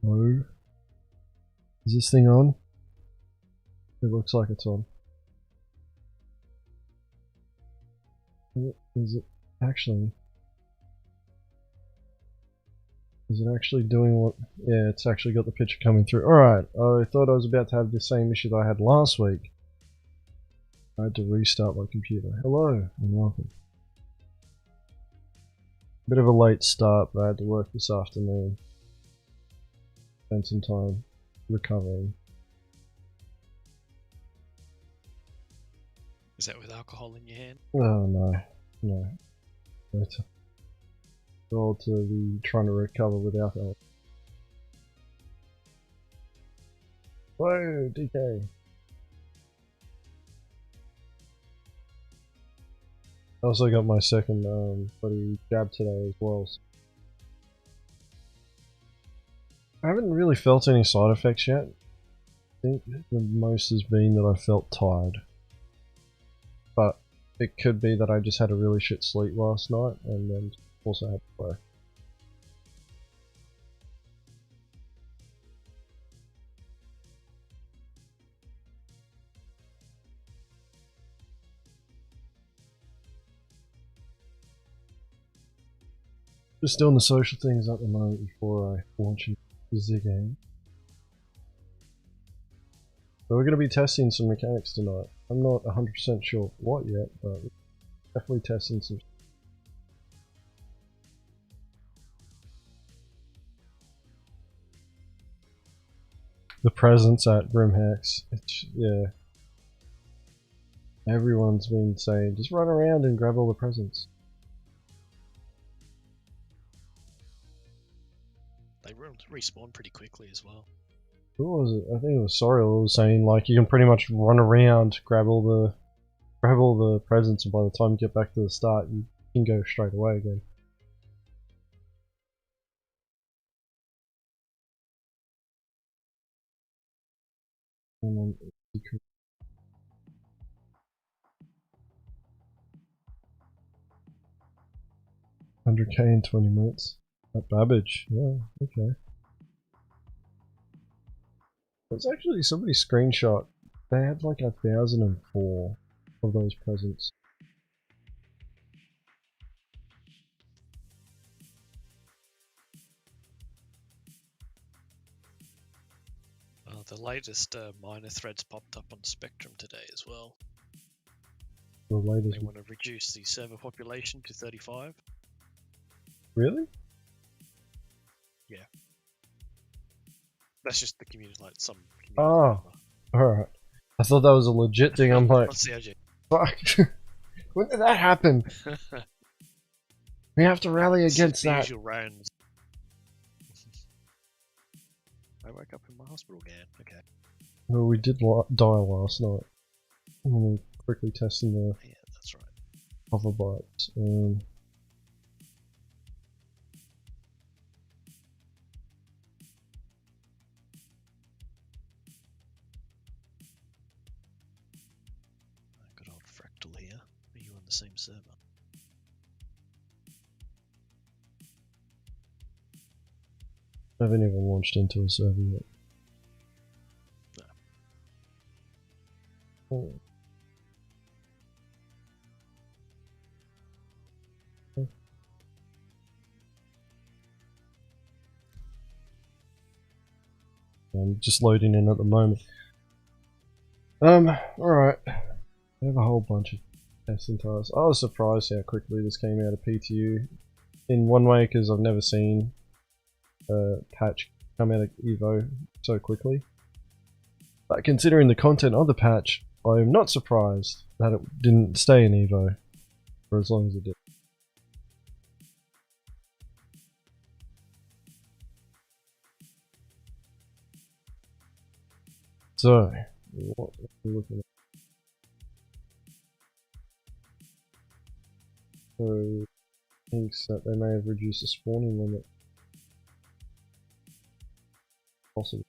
No. Is this thing on? It looks like it's on. Is it actually? Is it actually doing what? Yeah, it's actually got the picture coming through. Alright, I thought I was about to have the same issue that I had last week. I had to restart my computer. Hello, and welcome. Bit of a late start, but I had to work this afternoon. Spent some time recovering. Is that with alcohol in your hand? Oh no, no. Better. All to be trying to recover with alcohol. Whoa, DK. I also got my second bloody jab today as well. I haven't really felt any side effects yet. I think the most has been that I felt tired. But it could be that I just had a really shit sleep last night and then also had to work. Just doing the social things at the moment before I launch into the game. So we're going to be testing some mechanics tonight. I'm not 100% sure what yet, but we're definitely testing some. The presence at Grimhex, yeah. Everyone's been saying, just run around and grab all the presents. They respawn pretty quickly as well. Who was it? I think it was Soriel was saying like you can pretty much run around, grab all the presents, and by the time you get back to the start, you can go straight away again. And then 100k in 20 minutes. At Babbage, yeah, okay. There's actually somebody screenshot. They had like 1,004 of those presents. The latest minor threads popped up on Spectrum today as well. The latest. They want to reduce the server population to 35. Really? Yeah. That's just the community, like some community. Oh, alright. I thought that was a legit thing. I'm like, fuck. When did that happen? We have to rally against that. Usual rounds. I woke up in my hospital again. Okay. Well, we did die last night. We were quickly testing the yeah, that's right. hover bikes. Good old Fractal here. Are you on the same server? I haven't even launched into a server yet. No. Oh. I'm just loading in at the moment. Alright. I have a whole bunch of testing tasks. I was surprised how quickly this came out of PTU. In one way, because I've never seen a patch come out of Evo so quickly. But considering the content of the patch, I am not surprised that it didn't stay in Evo for as long as it did. So, what are we looking at? So, thinks that they may have reduced the spawning limit. Possibly.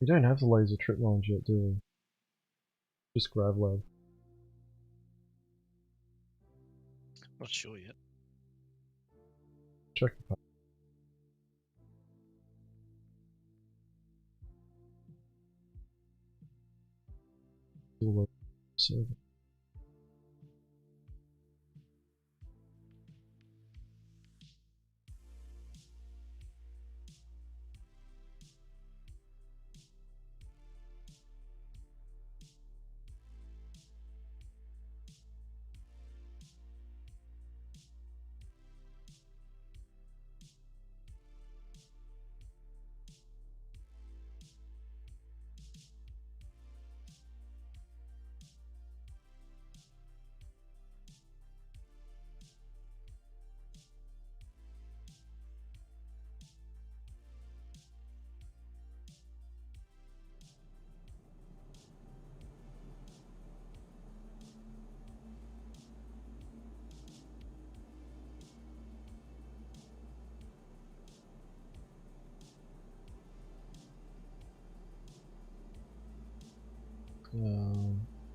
We don't have the laser trip lines yet, do we? Just GravLab. Not sure yet. check the pack. So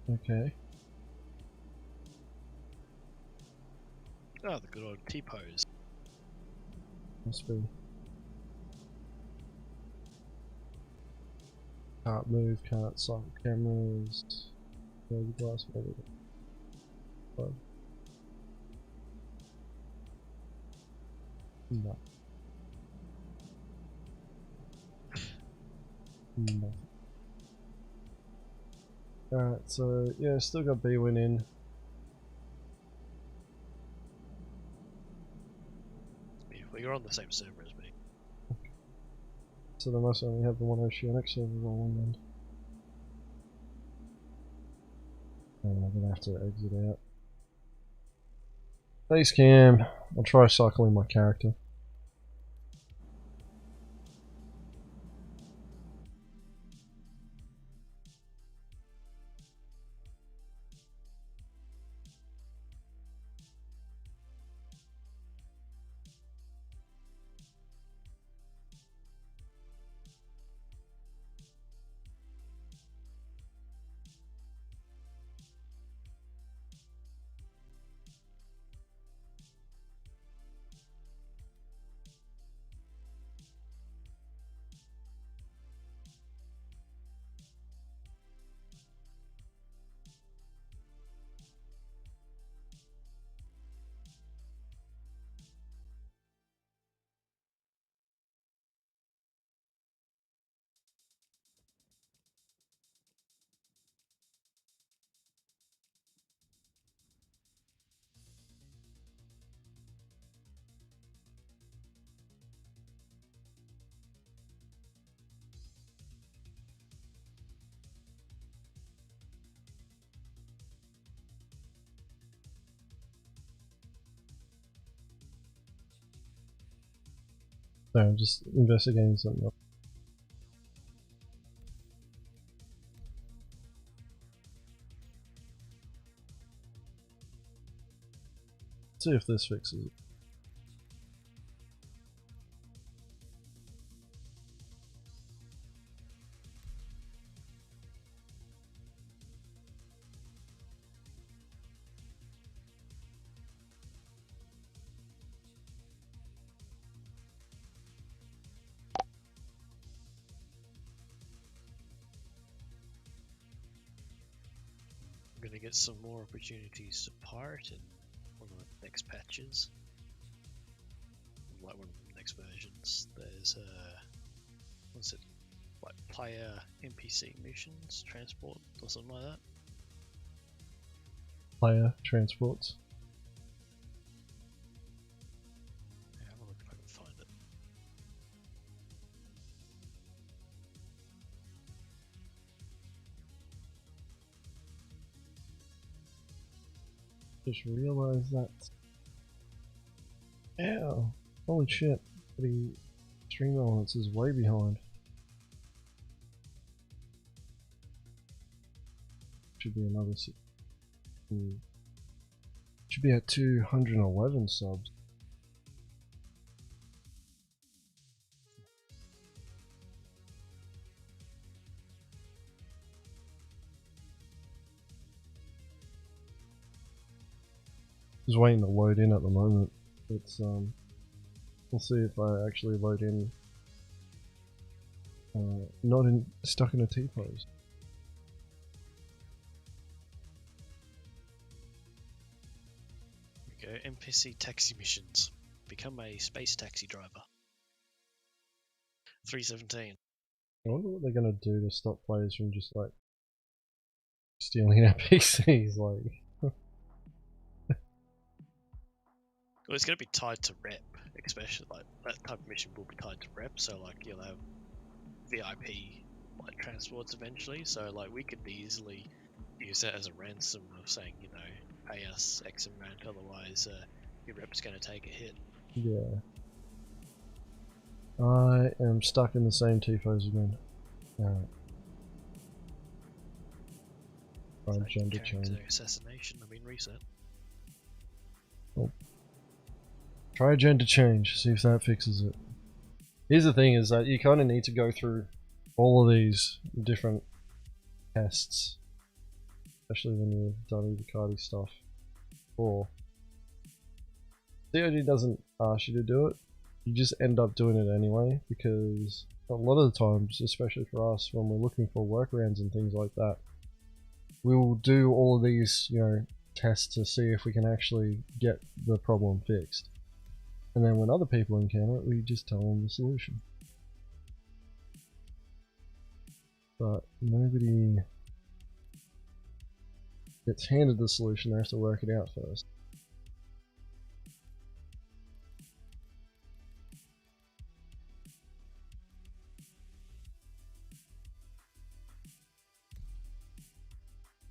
okay. Oh, the good old T-pose. Must be. Can't move, can't cycle cameras. Maybe glass, maybe. But no. No. Alright, so yeah, still got B-Win in. Well, you're on the same server as me. So they must only have the one Oceanic server rolling then. I'm gonna have to exit out. Base cam. I'll try cycling my character. No, I'm just investigating something else. See if this fixes it. I'm gonna get some more opportunities to pirate in one of the next patches. Like one of the next versions. There's what's it? Like player NPC missions, transport or something like that. Player transports. Yeah, I'll look if I can find it. Just realized that. Ow! Holy shit! The stream elements is way behind. Should be another. Should be at 211 subs. Just waiting to load in at the moment. It's We'll see if I actually load in. Not stuck in a T-pose. Here we go. NPC taxi missions. Become a space taxi driver. 317. I wonder what they're gonna do to stop players from just like stealing our PCs. Like, Well, it's going to be tied to rep, especially like that type of mission will be tied to rep. So like you'll have VIP like transports eventually. So like we could easily use that as a ransom of saying, you know, pay us X amount, otherwise your rep's going to take a hit. yeah. I am stuck in the same T-pose again. Alright. Try gender change. Assassination. I mean reset. Try gender change. See if that fixes it. Here's the thing: is that you kind of need to go through all of these different tests, especially when you've done the Ducati stuff. Or COD doesn't ask you to do it. You just end up doing it anyway, because a lot of the times, especially for us, when we're looking for workarounds and things like that, we will do all of these, you know, tests to see if we can actually get the problem fixed. And then when other people encounter it, we just tell them the solution. But nobody gets handed the solution, they have to work it out first.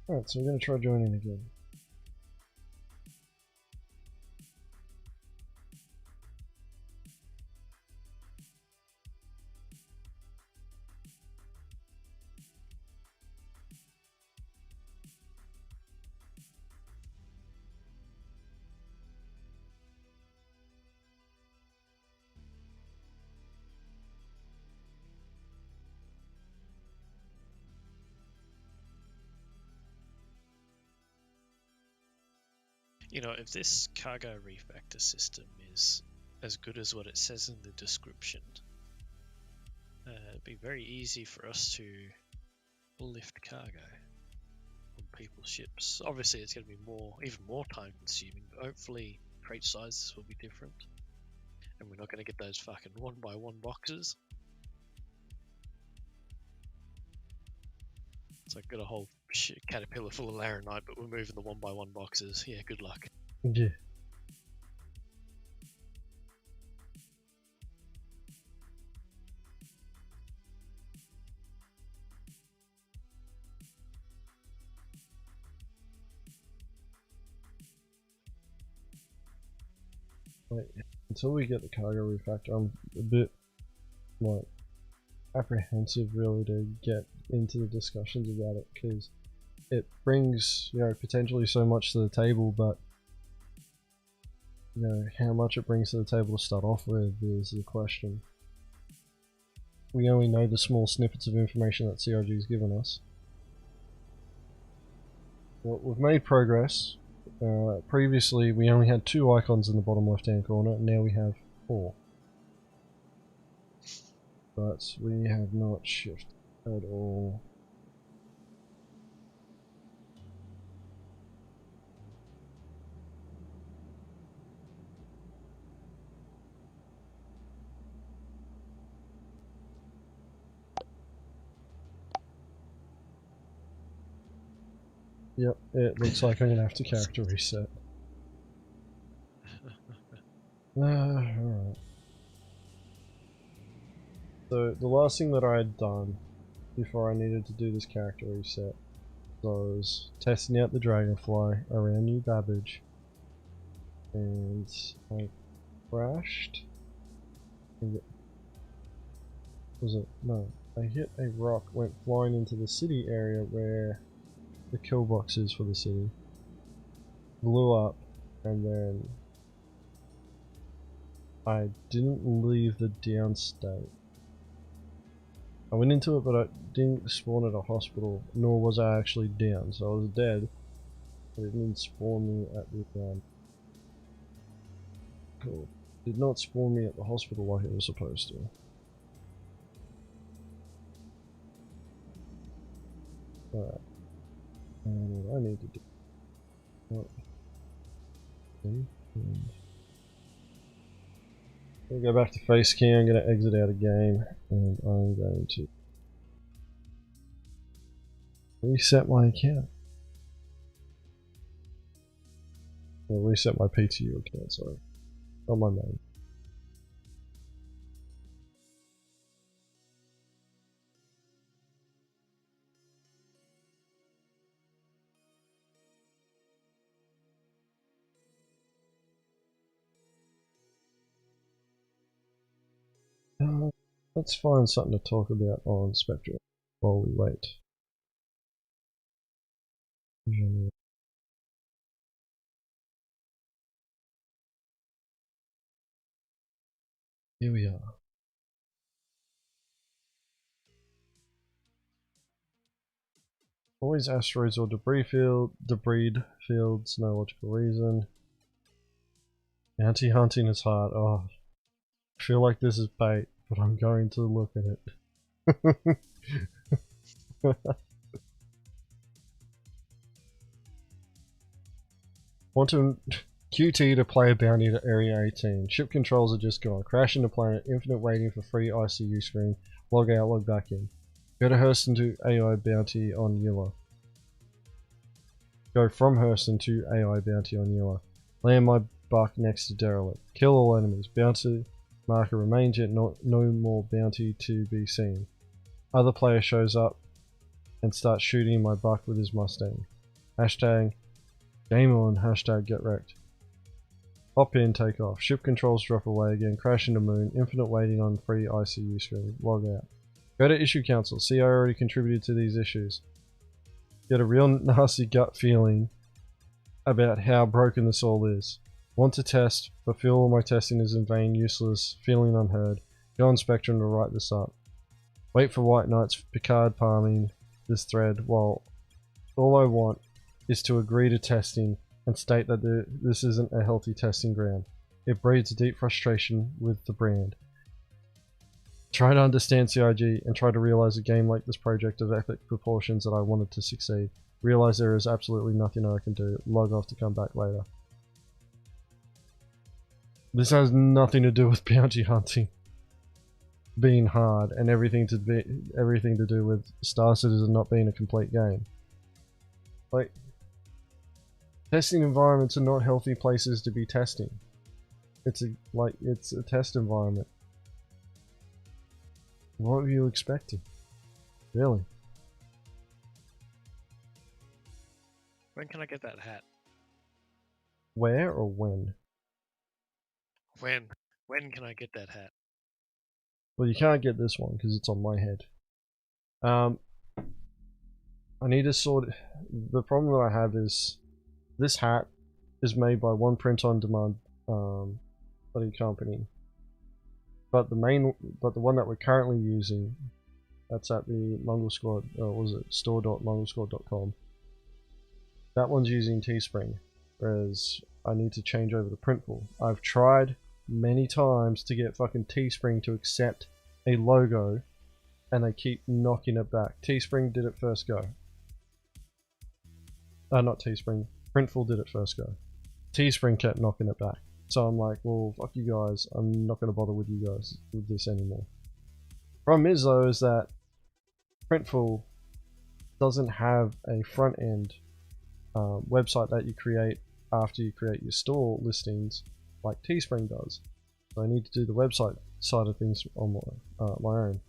Alright, so we're going to try joining again. You know, if this cargo refactor system is as good as what it says in the description, it'd be very easy for us to lift cargo on people's ships. Obviously, it's going to be even more time consuming, but hopefully crate sizes will be different. And we're not going to get those fucking 1x1 boxes. So I've got a whole caterpillar full of Laranite, but we're moving the 1x1 boxes. Yeah, good luck. Yeah. Like, until we get the cargo refactor, I'm a bit like apprehensive really to get into the discussions about it, because it brings, you know, potentially so much to the table, but you know, how much it brings to the table to start off with is the question. We only know the small snippets of information that CRG has given us. Well, we've made progress. Previously we only had 2 icons in the bottom left hand corner, and now we have 4. But we have not shifted at all. Yep, it looks like I'm gonna have to character reset. Alright. So the last thing that I had done before I needed to do this character reset was testing out the Dragonfly around New Babbage, and I crashed. Was it? No. I hit a rock, went flying into the city area where the kill box is for the city, blew up, and then I didn't leave the down state. I went into it, but I didn't spawn at a hospital, nor was I actually down, so I was dead, but it didn't spawn me at the cool. Did not spawn me at the hospital like it was supposed to. Alright. And what I need to do... And we'll go back to face cam. I'm going to exit out of game, and I'm going to reset my account. I'll reset my PTU account, sorry. Not my name. Let's find something to talk about on Spectrum while we wait. Here we are. Always asteroids or debris fields, no logical reason. Anti-hunting is hard. Oh, I feel like this is bait, but I'm going to look at it. Quantum QT to play a bounty to Area 18. Ship controls are just gone. Crash into planet. Infinite waiting for free ICU screen. Log out, log back in. Go to Hurston to AI bounty on Yula. Go from Hurston to AI bounty on Yula. Land my buck next to derelict. Kill all enemies. Bounty marker remains yet no more bounty to be seen. Other player shows up and starts shooting my buck with his Mustang. Hashtag game on, hashtag get wrecked. Hop in, take off. Ship controls drop away again. Crash into moon. Infinite waiting on free ICU screen. Log out. Go to issue council. See, I already contributed to these issues. Get a real nasty gut feeling about how broken this all is. Want to test, but feel all my testing is in vain, useless, feeling unheard. Go on Spectrum to write this up. Wait for White Knights, Picard palming this thread, while all I want is to agree to testing and state that this isn't a healthy testing ground. It breeds deep frustration with the brand. Try to understand CIG and try to realize a game like this project of epic proportions that I wanted to succeed. Realize there is absolutely nothing I can do. Log off to come back later. This has nothing to do with bounty hunting being hard and everything to do with Star Citizen not being a complete game. Like, testing environments are not healthy places to be testing. It's a test environment. What were you expecting? Really? When can I get that hat? Where or when? When? When can I get that hat? Well, you can't get this one because it's on my head. I need to sort. The problem that I have is this hat is made by one print-on-demand bloody company, but the one that we're currently using, that's at the Mongol Squad. Was it store.mongolsquad.com? That one's using Teespring, whereas I need to change over to Printful. I've tried many times to get fucking Teespring to accept a logo, and they keep knocking it back. Teespring did it first go. Not Teespring. Printful did it first go. Teespring kept knocking it back. So I'm like, well, fuck you guys. I'm not going to bother with you guys with this anymore. Problem is though, is that Printful doesn't have a front end website that you create after you create your store listings like Teespring does. So I need to do the website side of things on my own.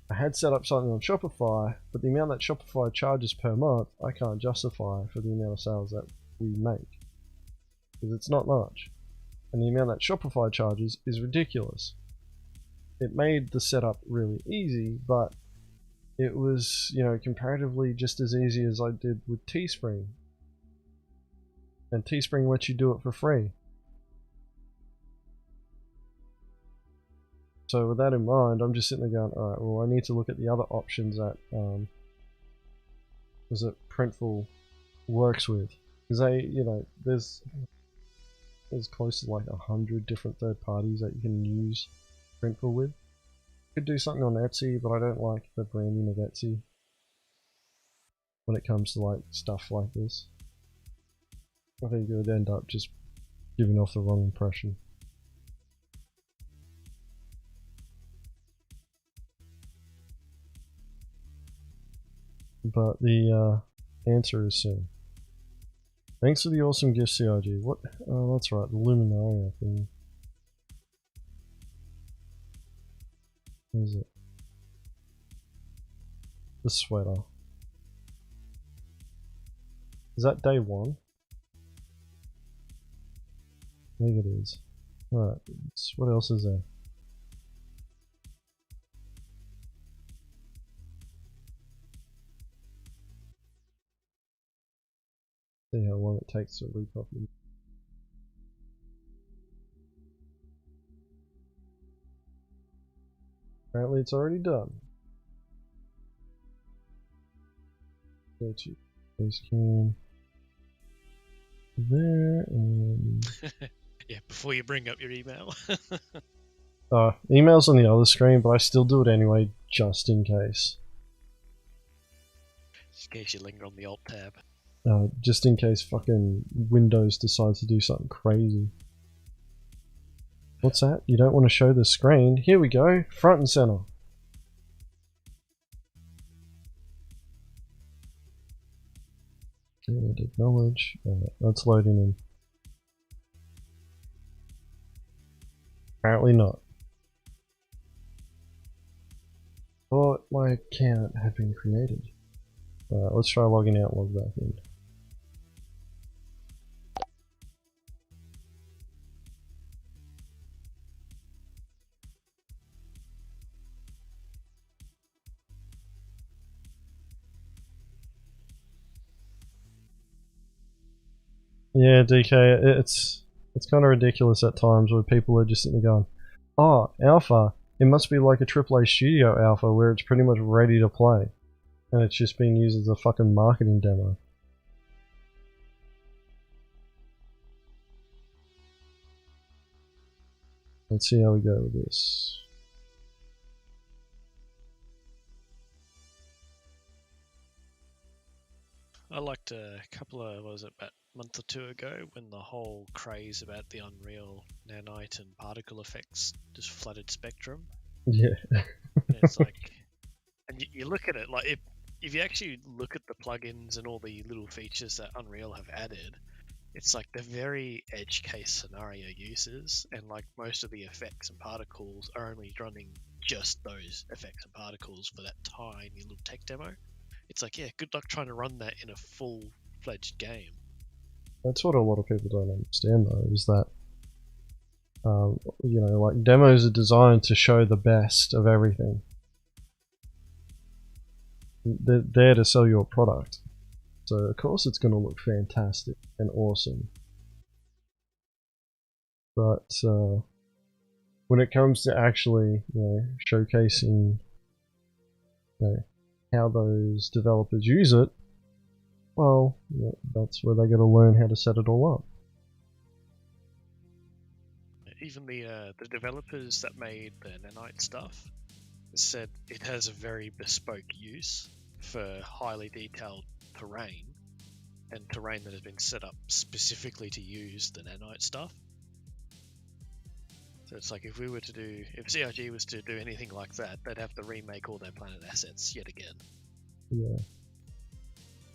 I had set up something on Shopify, but the amount that Shopify charges per month, I can't justify for the amount of sales that we make. Because it's not much. And the amount that Shopify charges is ridiculous. It made the setup really easy, but it was, you know, comparatively just as easy as I did with Teespring. And Teespring lets you do it for free. So with that in mind, I'm just sitting there going, alright, well I need to look at the other options that Printful works with. Because they, you know, there's There's close to like 100 different third parties that you can use Printful with. Could do something on Etsy, but I don't like the branding of Etsy when it comes to like stuff like this. I think it would end up just giving off the wrong impression. But the answer is soon. Thanks for the awesome gift, CIG. What? Oh, that's right, the Luminaria thing. What is it? The sweater. Is that day 1? I think it is. Alright, what else is there? See how long it takes to recopy. Apparently it's already done. Go to Basecamp. There and Yeah, before you bring up your email. email's on the other screen, but I still do it anyway, just in case. Just in case you linger on the Alt tab. Just in case fucking Windows decides to do something crazy. What's that? You don't want to show the screen? Here we go, front and center. And acknowledge. That's loading in. Apparently not. Thought my account had been created. Let's try logging out and log back in. Yeah, DK, it's kind of ridiculous at times where people are just sitting there going, oh, alpha, it must be like a AAA studio alpha where it's pretty much ready to play. And it's just being used as a fucking marketing demo. Let's see how we go with this. I liked a couple of, what was it, about a month or 2 ago when the whole craze about the Unreal nanite and particle effects just flooded Spectrum. Yeah. It's like, and you look at it, like if you actually look at the plugins and all the little features that Unreal have added, it's like the very edge case scenario uses, and like most of the effects and particles are only running just those effects and particles for that tiny little tech demo. It's like, yeah, good luck trying to run that in a full-fledged game. That's what a lot of people don't understand though, is that you know, like demos are designed to show the best of everything. They're there to sell your product. So of course it's going to look fantastic and awesome. But when it comes to actually, you know, showcasing, you know, how those developers use it, well, yeah, that's where they got to learn how to set it all up. Even the developers that made the nanite stuff said it has a very bespoke use for highly detailed terrain, and terrain that has been set up specifically to use the nanite stuff. So it's like if CIG was to do anything like that, they'd have to remake all their planet assets yet again. Yeah.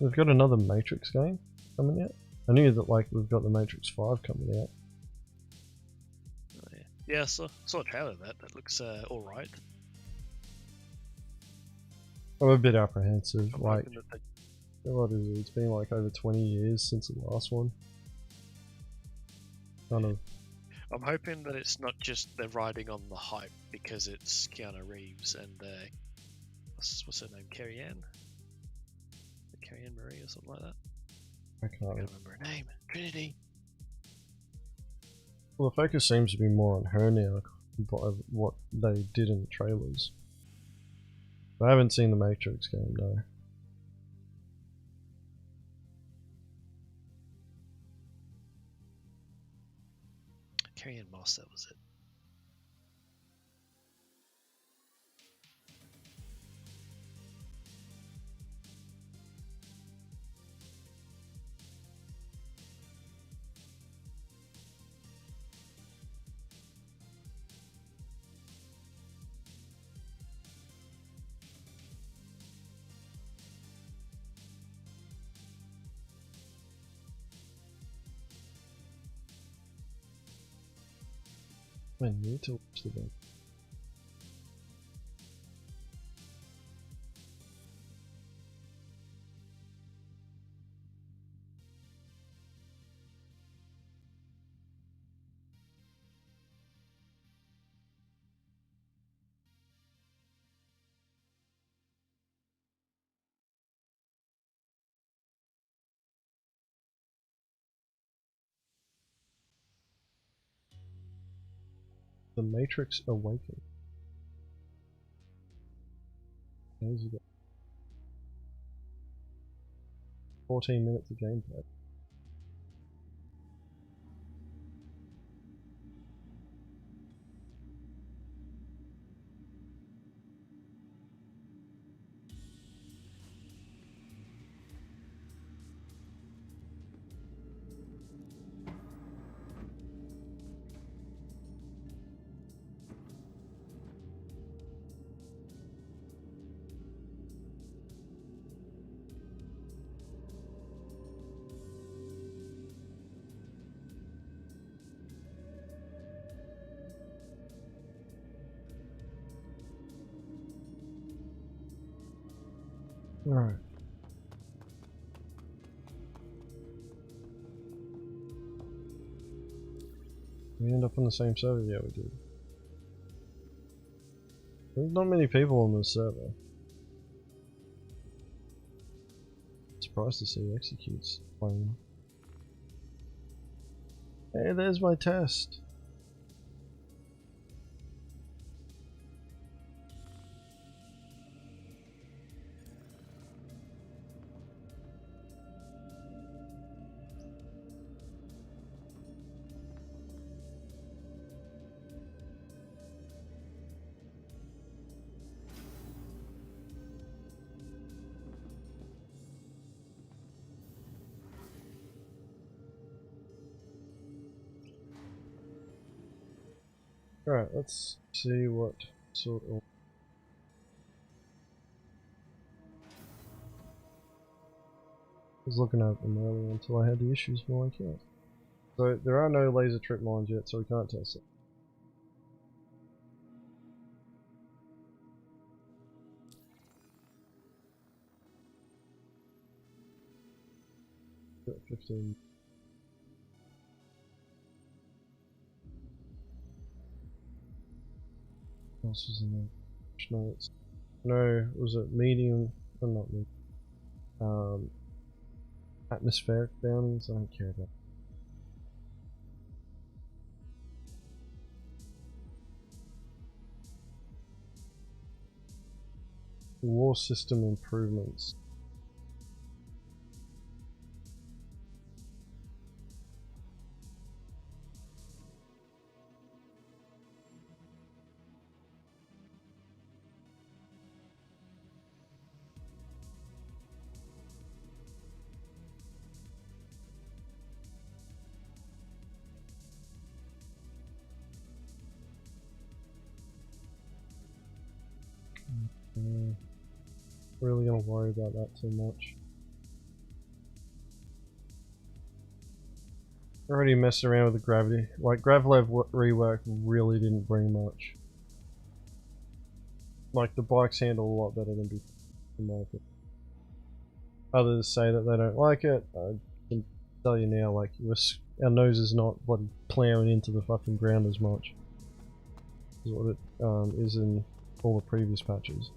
We've got another Matrix game coming out. I knew that like we've got the Matrix 5 coming out. Oh, yeah. Yeah, I saw a trailer of that. That looks alright. I'm a bit apprehensive. I'm like, hoping that they... what is it? It's been like over 20 years since the last one. Kind of. I'm hoping that it's not just they're riding on the hype because it's Keanu Reeves and what's her name, Carrie-Anne Marie or something like that. I can't remember her name. Trinity. Well, the focus seems to be more on her now, what they did in the trailers. I haven't seen the Matrix game, though. Carrion Moss, that was it. I need to watch the game. The Matrix Awakens. There's you go. 14 minutes of gameplay. Alright. We end up on the same server? Yeah, we did. There's not many people on this server. Surprised to see Executes playing. Hey, there's my test. Alright, let's see what sort of... I was looking at them earlier until I had the issues with my account. So there are no laser trip mines yet, so we can't test it. Got 15. What else was in there? Notes. No, was it medium? Oh, not medium. Atmospheric bounties? I don't care about. War system improvements. Really gonna worry about that too much. Already messed around with the gravity. Like, Gravlev rework really didn't bring much. Like, the bikes handle a lot better than before, in my opinion. Others say that they don't like it. I can tell you now, like, our nose is not bloody plowing into the fucking ground as much as what it is in all the previous patches.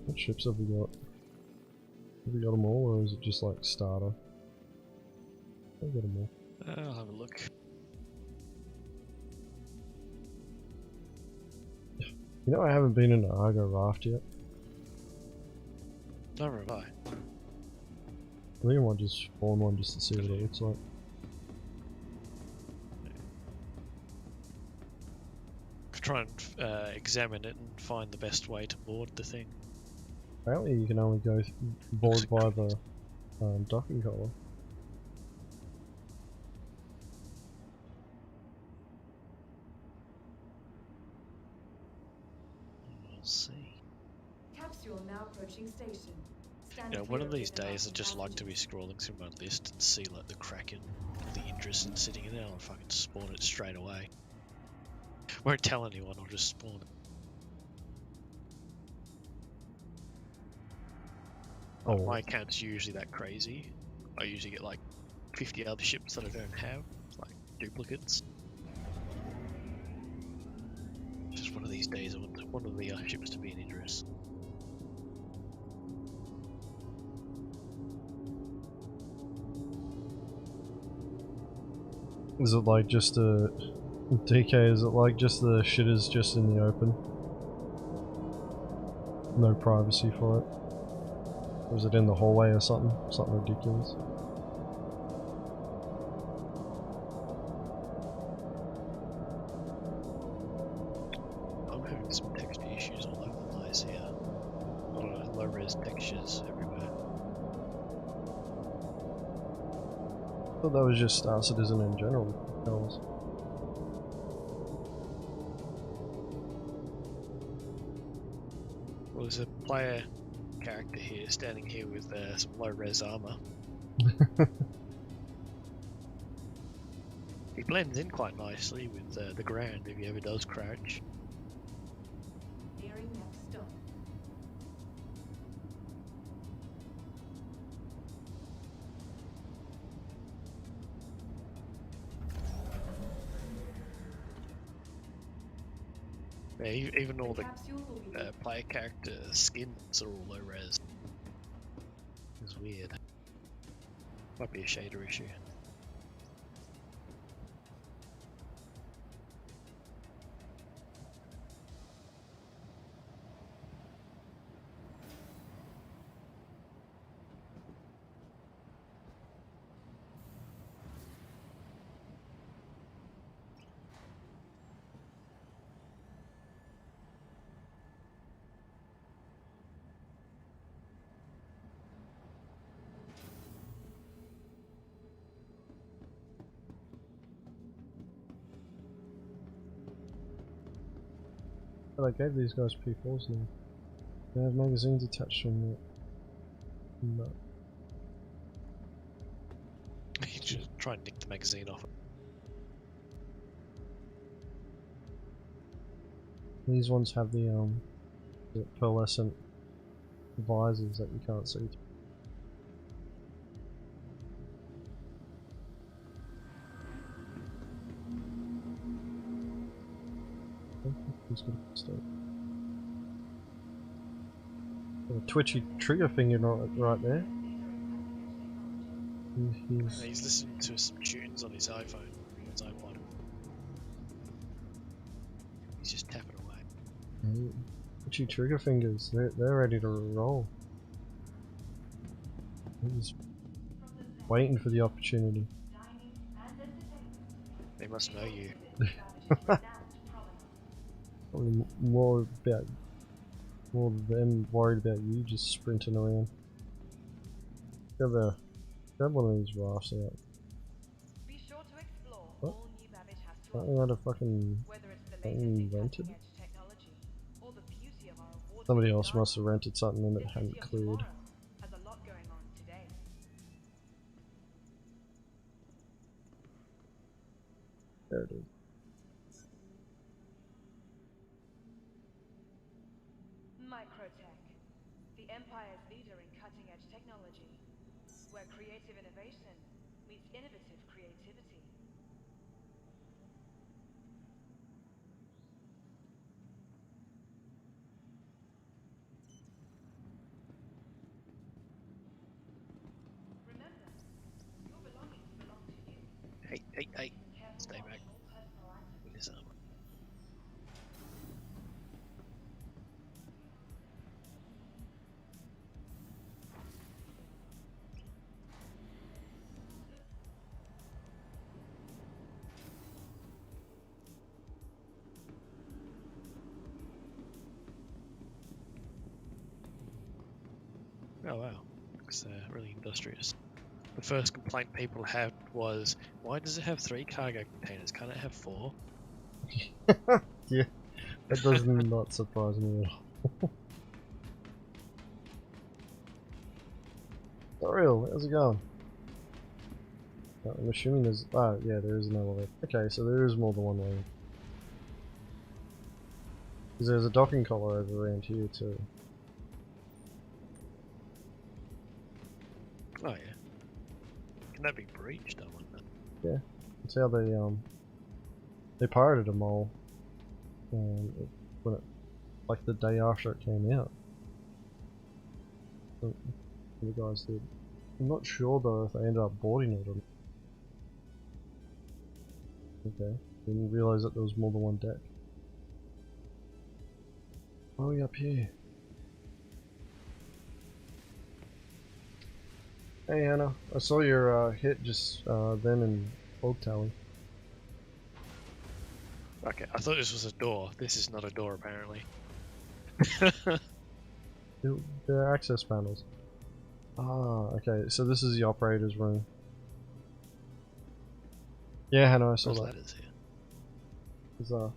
What ships have we got? Have we got them all, or is it just like starter? I've got them all. I'll have a look. You know, I haven't been in an Argo raft yet. Never have I. I think I might just spawn one just to see what it looks like. Try and examine it and find the best way to board the thing. Apparently you can only go board by the docking collar. We'll see. Capsule now approaching station. You know, one of these days I'd just like to be scrolling through my list and see like the Kraken, the Indris sitting in there, I'll fucking spawn it straight away. Won't tell anyone, I'll just spawn it. Oh, My account's usually that crazy. I usually get like 50 other ships that I don't have, like duplicates. Just one of these days I want one of the ships to be an Idris. is it like just a DK? Is it like just the shitters just in the open? No privacy for it? Or is it in the hallway or something? Something ridiculous. I'm having some texture issues all over the place here. A lot of low res textures everywhere. I thought that was just Star Citizen in general. Controls. Well, there's a player character here standing here with some low res armor. He blends in quite nicely with the ground if he ever does crouch. Nearing next stop. Yeah, even all the Capsule will be player character skins are all low res. It's weird. Might be a shader issue. But I gave these guys P4s now. They have magazines attached to them. No. You just try and nick the magazine off. These ones have the pearlescent visors that you can't see. He's got a pistol. Got a twitchy trigger finger right there. He's listening to some tunes on his iPhone, his iPod. He's just tapping away. Twitchy trigger fingers. They're ready to roll. He's waiting for the opportunity. They must know you. Probably more them worried about you just sprinting around. Grab one of these rafts out. Be sure to explore What? all New Babbage has to Don't offer, we have a fucking whether it's the thing latest in rented? cutting-edge technology or the beauty of our award-winning Somebody else design. must have rented something and The it city hadn't of cleared. tomorrow has a lot going on today. There it is. Microtech, the Empire's leader in cutting-edge technology, where creative innovation meets innovative creativity. Remember, your belongings belong to you. Hey, Careful stay watch back all personal items. with his armor. Oh wow, because they're really industrious. The first complaint people had was, why does it have 3 cargo containers? Can't it have 4? Yeah, that does not surprise me at all. Ariel, how's it going? I'm assuming there's. Oh, yeah, there is an elevator. Okay, so there is more than one way. Because there's a docking collar over around here too. Oh yeah. Can that be breached? I wonder. Yeah, that's how they pirated them all. When it, like the day after it came out. The guys did. I'm not sure though if they ended up boarding it or not. Okay, didn't realise that there was more than one deck. Why are we up here? Hey Hannah, I saw your hit just then in Fog Tally. Okay, I thought this was a door. This is not a door, apparently. They're access panels. Ah, okay, so this is the operator's room. Yeah, Hannah, I saw Those that. ladders here. 'Cause,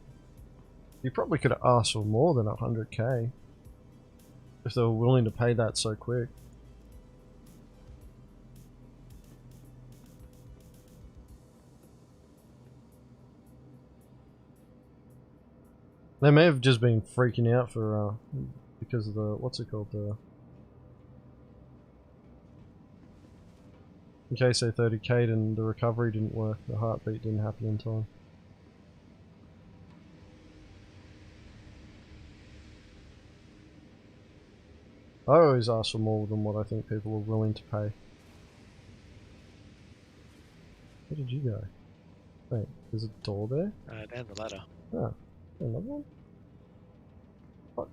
you probably could have asked for more than 100k if they were willing to pay that so quick. They may have just been freaking out for because of the what's it called, in case they 30k'd and the recovery didn't work, the heartbeat didn't happen in time. I always ask for more than what I think people are willing to pay. Where did you go? Wait, there's a door there? Down the ladder. Oh, another one? What?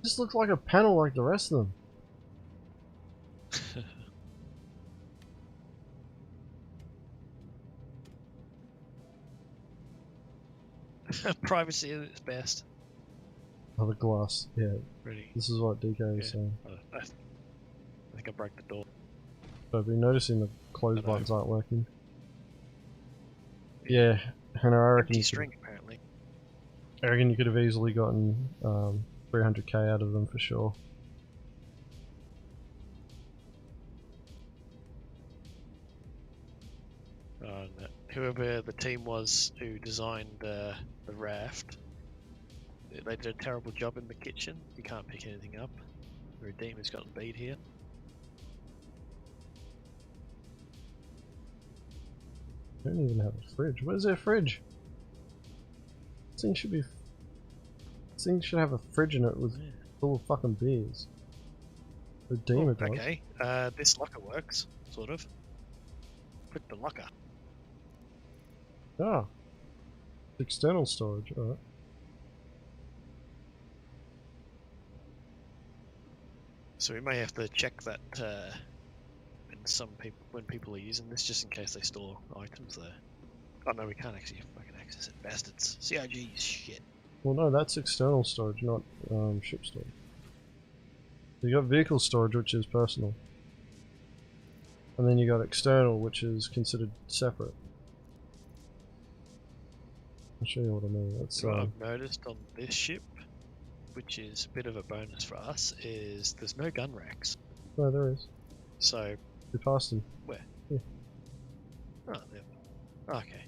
This looks like a panel like the rest of them. Privacy at its best. Oh, the glass. Yeah, Really. this is what DK was saying. I think I broke the door. But I've been noticing the close I know. buttons aren't working. Yeah, Hannah, I reckon Empty you string, apparently. could have easily gotten 300k out of them for sure. And whoever the team was who designed the raft, they did a terrible job in the kitchen. You can't pick anything up. The Redeemer's gotten beat here. They don't even have a fridge. Where's their fridge? This thing should be. This thing should have a fridge in it with full of fucking beers. Redeemer does. Okay, this locker works, sort of. Click the locker. Ah. External storage, alright. So we may have to check that when people are using this, just in case they store items there. Oh no, we can't actually fucking access it, bastards. CIG shit. Well, no, that's external storage, not ship storage. You got vehicle storage, which is personal. And then you got external, which is considered separate. I'll show you what I mean. That's What I've noticed on this ship, which is a bit of a bonus for us, is there's no gun racks. no, there is. So, We passed him. where? Yeah. Oh, there. Okay.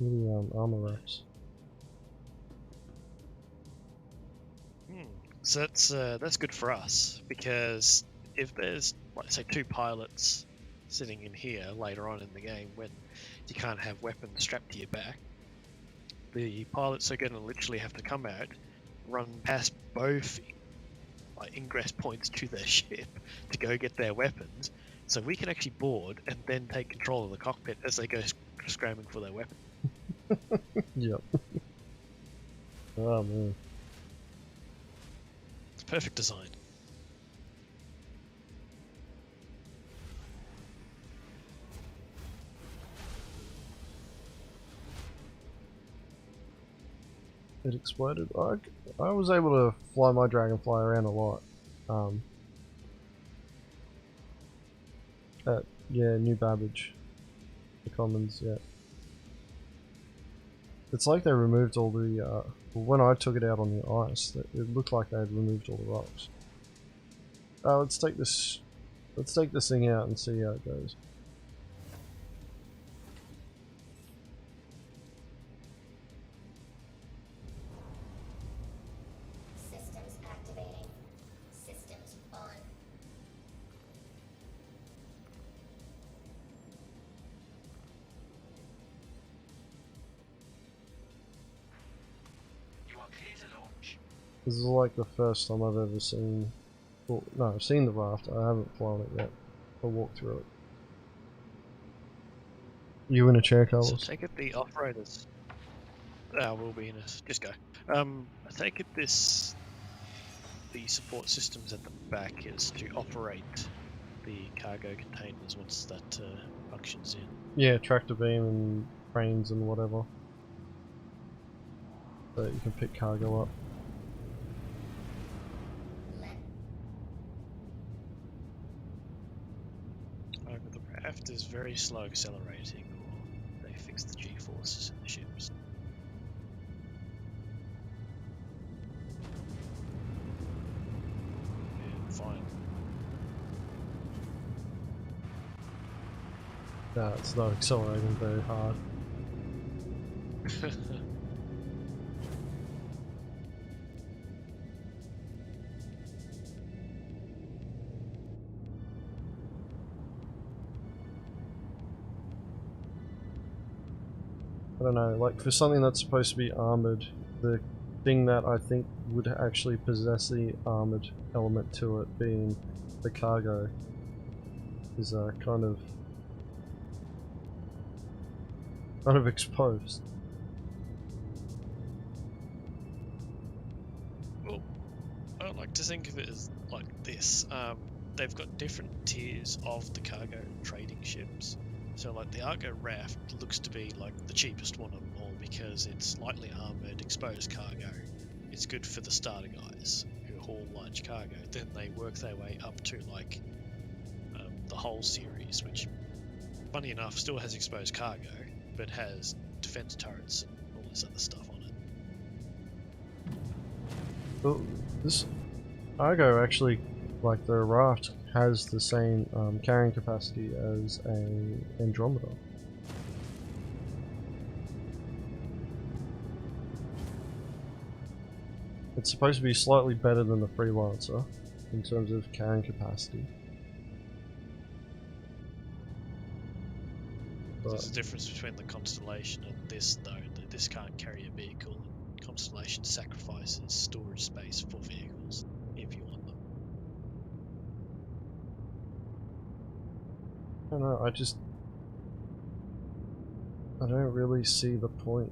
The armor racks. So that's good for us, because if there's, like, say, 2 pilots sitting in here later on in the game when you can't have weapons strapped to your back, the pilots are going to literally have to come out, run past both ingress points to their ship to go get their weapons, so we can actually board and then take control of the cockpit as they go scrambling for their weapon. Yep. Oh man. It's perfect design. It exploded. I was able to fly my dragonfly around a lot. Yeah, New Babbage. The Commons, yeah. It's like they removed all the, when I took it out on the ice, it looked like they had removed all the rocks. Let's take this thing out and see how it goes. Systems activating. Systems on. You are clear to launch. This is like the first time I've ever seen, well, no, I've seen the raft, I haven't flown it yet. I'll walk through it. You in a chair, So Carlos? take it the operators. Will be in a. Just go. I take it the support systems at the back is to operate the cargo containers once that functions in. Yeah, tractor beam and cranes and whatever. So you can pick cargo up. However, the raft is very slow accelerating, or they fix the G-forces in the ships. Yeah, fine. No, it's not accelerating very hard. I don't know, like for something that's supposed to be armored, the thing that I think would actually possess the armored element to it being the cargo is kind of exposed. Well, I like to think of it as like this. They've got different tiers of the cargo trading ships. So like the Argo Raft looks to be like the cheapest one of them all because it's lightly armored, exposed cargo. It's good for the starter guys who haul large cargo. Then they work their way up to like the Hull series, which, funny enough, still has exposed cargo, but has defense turrets and all this other stuff on it. Well, this Argo actually, like the raft, has the same carrying capacity as a Andromeda. It's supposed to be slightly better than the Freelancer in terms of carrying capacity. There's a difference between the Constellation and this, though, that this can't carry a vehicle. Constellation sacrifices storage space for vehicles, if you want them. I don't know, I don't really see the point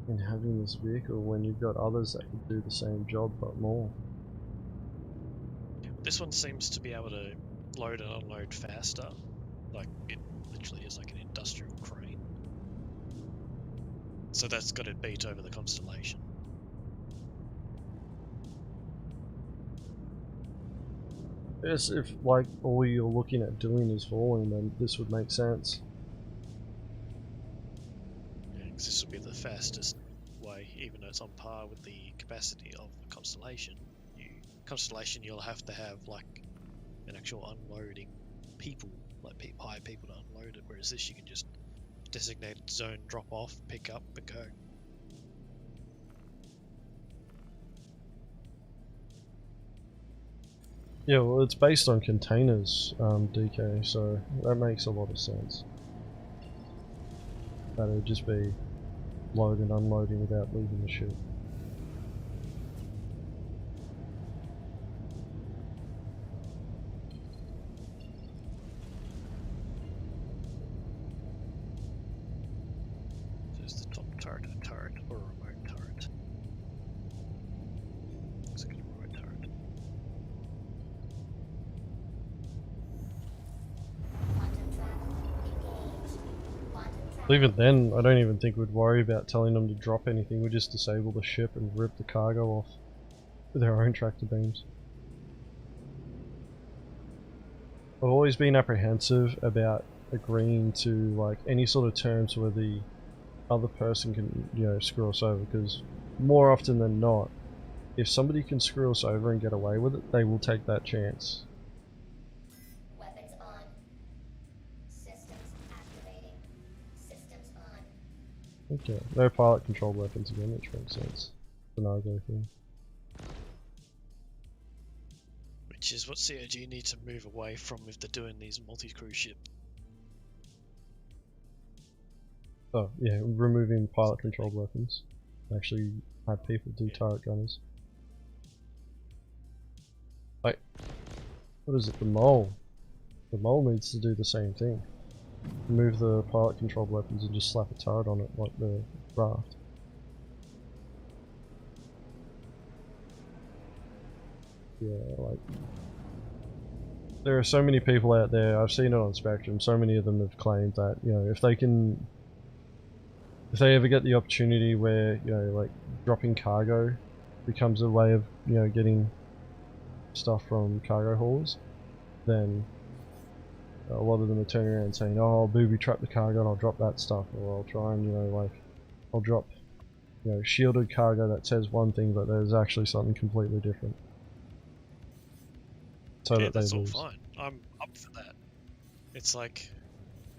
in having this vehicle when you've got others that can do the same job but more. This one seems to be able to load and unload faster. Like, it literally is like an industrial crane. So that's got it beat over the Constellation. Yes, if like all you're looking at doing is hauling, then this would make sense. Yeah, 'cause this will be the fastest way, even though it's on par with the capacity of the Constellation. Constellation, you'll have to have like an actual unloading people, like hire people to unload it, whereas this you can just designate zone, drop off, pick up, and go. Yeah, well, it's based on containers, DK, so that makes a lot of sense. That it'd just be loading and unloading without leaving the ship. So is the top turret a turret or a remote turret? Looks like a remote turret. Quantum travel engaged. Quantum travel. Even then, I don't even think we'd worry about telling them to drop anything. We'd just disable the ship and rip the cargo off with our own tractor beams. I've always been apprehensive about agreeing to like any sort of terms where the other person can, you know, screw us over, because more often than not, if somebody can screw us over and get away with it, they will take that chance. Weapons on. Systems activating. Systems on. Okay, no pilot controlled weapons again, which makes sense. The Nago thing. Which is what COG need to move away from if they're doing these multi-cruise ships. Oh, yeah, removing pilot controlled weapons. Actually have people do turret gunners. Like, what is it, the mole? The mole needs to do the same thing. Remove the pilot controlled weapons and just slap a turret on it like the raft. Yeah, like, there are so many people out there, I've seen it on Spectrum, so many of them have claimed that, you know, if they ever get the opportunity where, you know, like, dropping cargo becomes a way of, you know, getting stuff from cargo haulers, then a lot of them are turning around and saying, oh, I'll booby trap the cargo and I'll drop that stuff, or I'll try and, you know, like, I'll drop, you know, shielded cargo that says one thing but there's actually something completely different. So Yeah, that they that's all lose. fine. I'm up for that. It's like,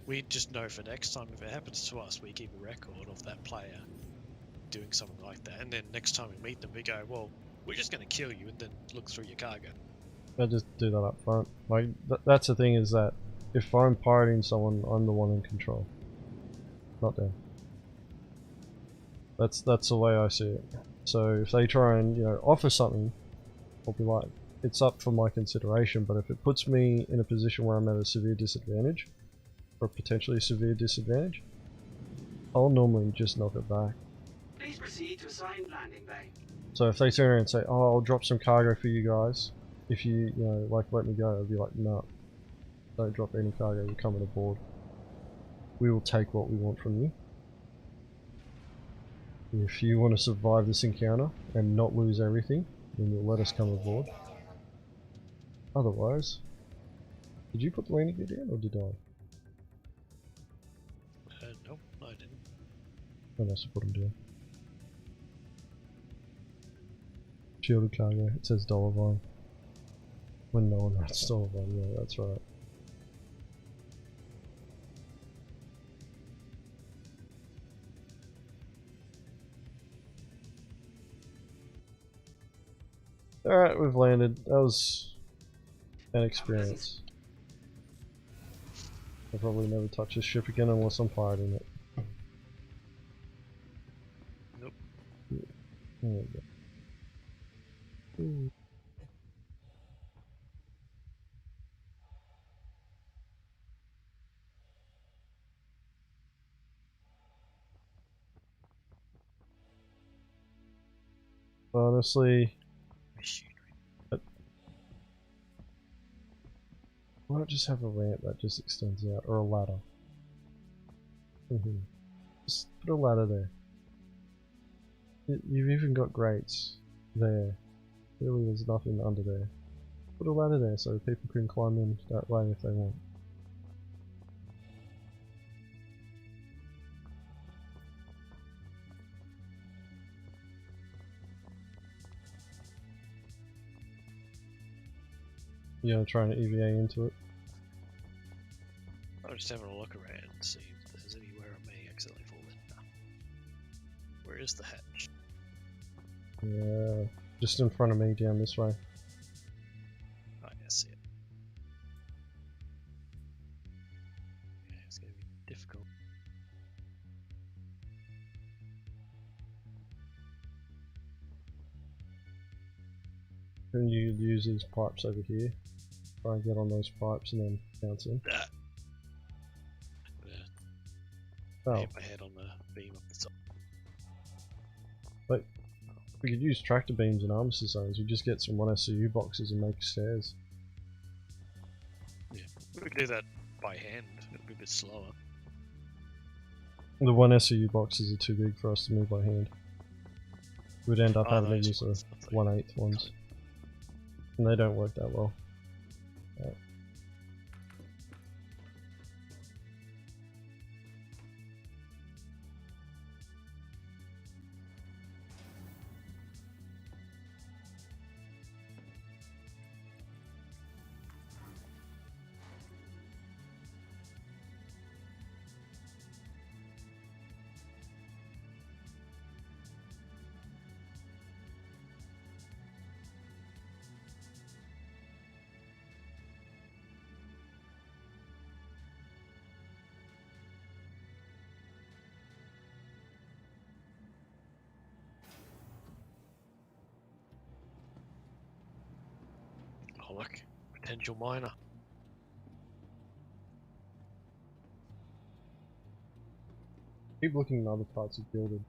we just know for next time if it happens to us, we keep a record of that player doing something like that, and then next time we meet them, we go, well, we're just going to kill you and then look through your cargo. I just do that up front. Like, that's the thing, is that if I'm pirating someone, I'm the one in control, not them. That's the way I see it. So if they try and, you know, offer something, I'll be like, it's up for my consideration, but if it puts me in a position where I'm at a severe disadvantage, or potentially a severe disadvantage, I'll normally just knock it back. Please proceed to assigned landing bay. So if they turn around and say, oh, I'll drop some cargo for you guys, if you know, like, let me go, I'll be like, no, don't drop any cargo, you're coming aboard. We will take what we want from you. If you want to survive this encounter and not lose everything, then you'll let us come aboard. Otherwise, did you put the landing gear down or did I? No, I didn't. I must have put them down. Shielded cargo, it says $. When no one writes $, yeah, that's right. Alright, we've landed. That was an experience. I'll probably never touch this ship again unless I'm pirating it. Nope. There we go. Ooh. Honestly, why not just have a ramp that just extends out, or a ladder? Just put a ladder there. You've even got grates there. Really, there's nothing under there. Put a ladder there so people can climb in that way if they want. You know, trying to EVA into it. I'm just having a look around and see if there's anywhere I may accidentally fall in. No. Where is the hatch? Yeah, just in front of me down this way. Oh, yeah, I see it. Yeah, it's going to be difficult. And you use these pipes over here. Try and get on those pipes and then bounce in. Yeah. Oh, Hit my head on the beam up the top. we could use tractor beams and armistice zones. We just get some 1SCU boxes and make stairs. Yeah. We could do that by hand. It'll be a bit slower. The 1SCU boxes are too big for us to move by hand. We'd end up having to those use the ones, I thought you- 1/8 ones. And they don't work that well. like potential miner. Keep looking in other parts of Gilded.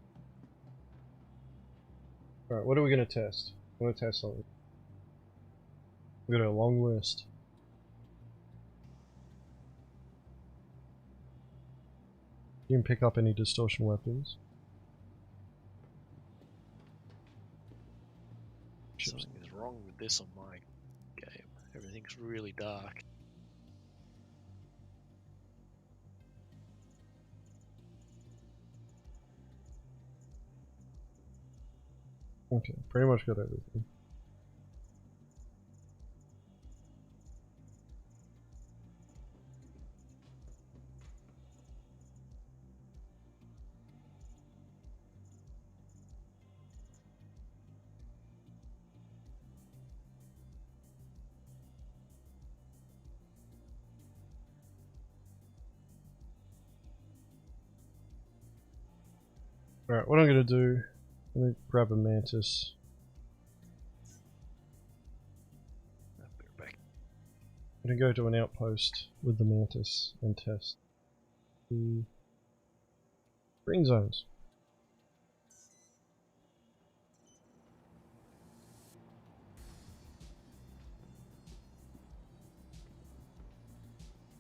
Alright, what are we going to test? We're going to test something. We've got a long list. You can pick up any distortion weapons. Something is wrong with this on my game. Everything's really dark. Okay, pretty much got everything. Alright, what I'm gonna do, I'm gonna grab a mantis. Back. I'm gonna go to an outpost with the mantis and test the green zones.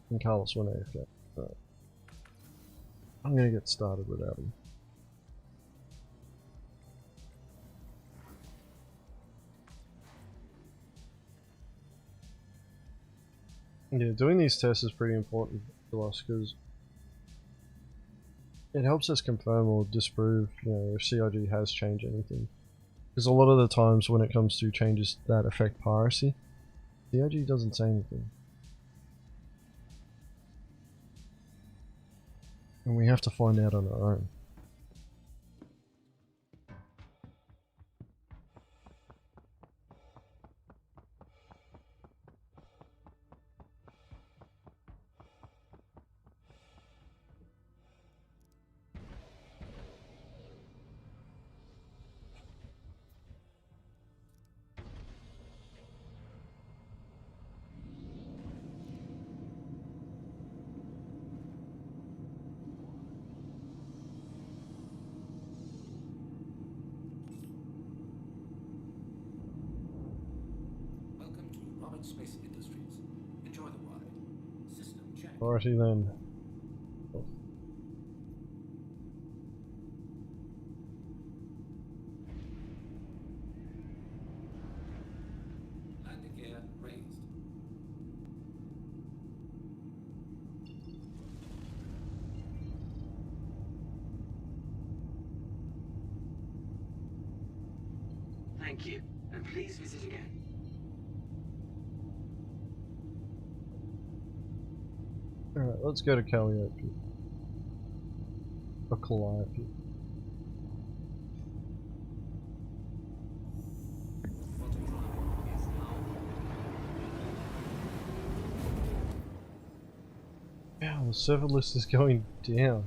And Carlos went AFK. Right. I'm gonna get started without him. Yeah, doing these tests is pretty important to us because it helps us confirm or disprove, you know, if CIG has changed anything. Because a lot of the times when it comes to changes that affect piracy, CIG doesn't say anything. And we have to find out on our own. Welcome to Roberts Space Industries. Enjoy the ride. System check. Alrighty then. Landing gear raised. Thank you, and please visit again. Alright, let's go to Calliope. Or Calliope. Wow, the server list is going down.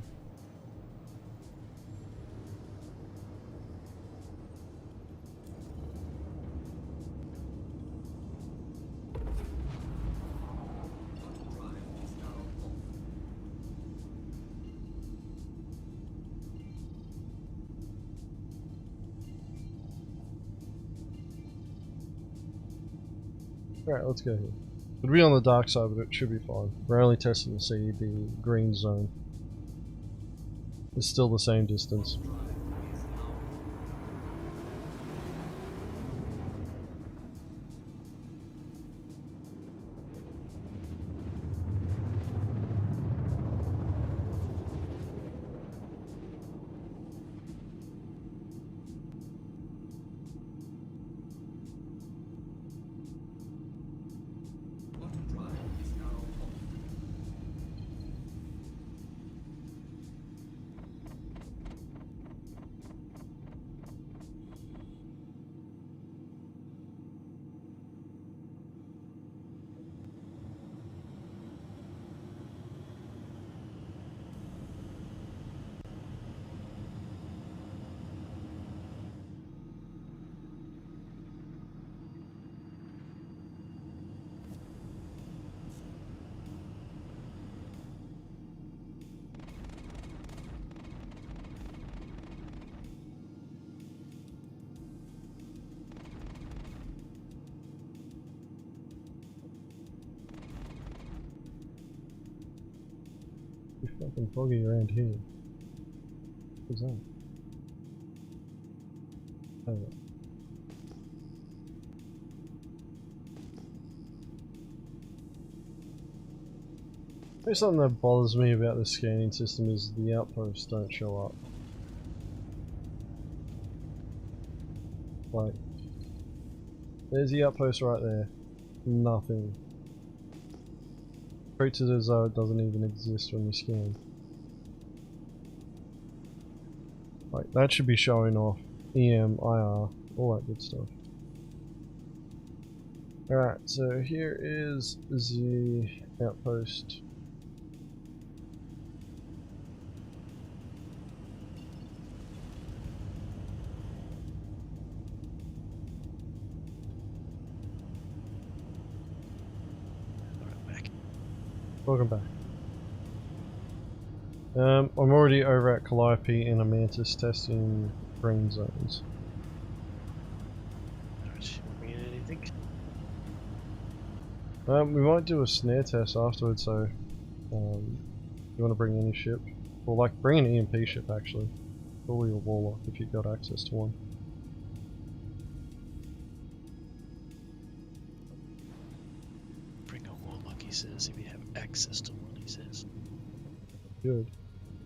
Alright, let's go here. It'll be on the dark side, but it should be fine. We're only testing to see the green zone. It's still the same distance. Quantum drive is now open. It's fucking foggy around here. What's that? Oh. Maybe something that bothers me about the scanning system is the outposts don't show up. Like, there's the outpost right there. Nothing. Treats it as though it doesn't even exist when you scan. Like, that should be showing off EM, IR, all that good stuff. Alright, so here is the outpost. Alright, back. Welcome back. I'm already over at Calliope in a Mantis testing green zones. Alright, you want me in anything? We might do a snare test afterwards, so you want to bring any ship? Or like, bring an EMP ship actually. Probably a Warlock if you've got access to one. Bring a Warlock, he says, if you have access to one, he says. Good.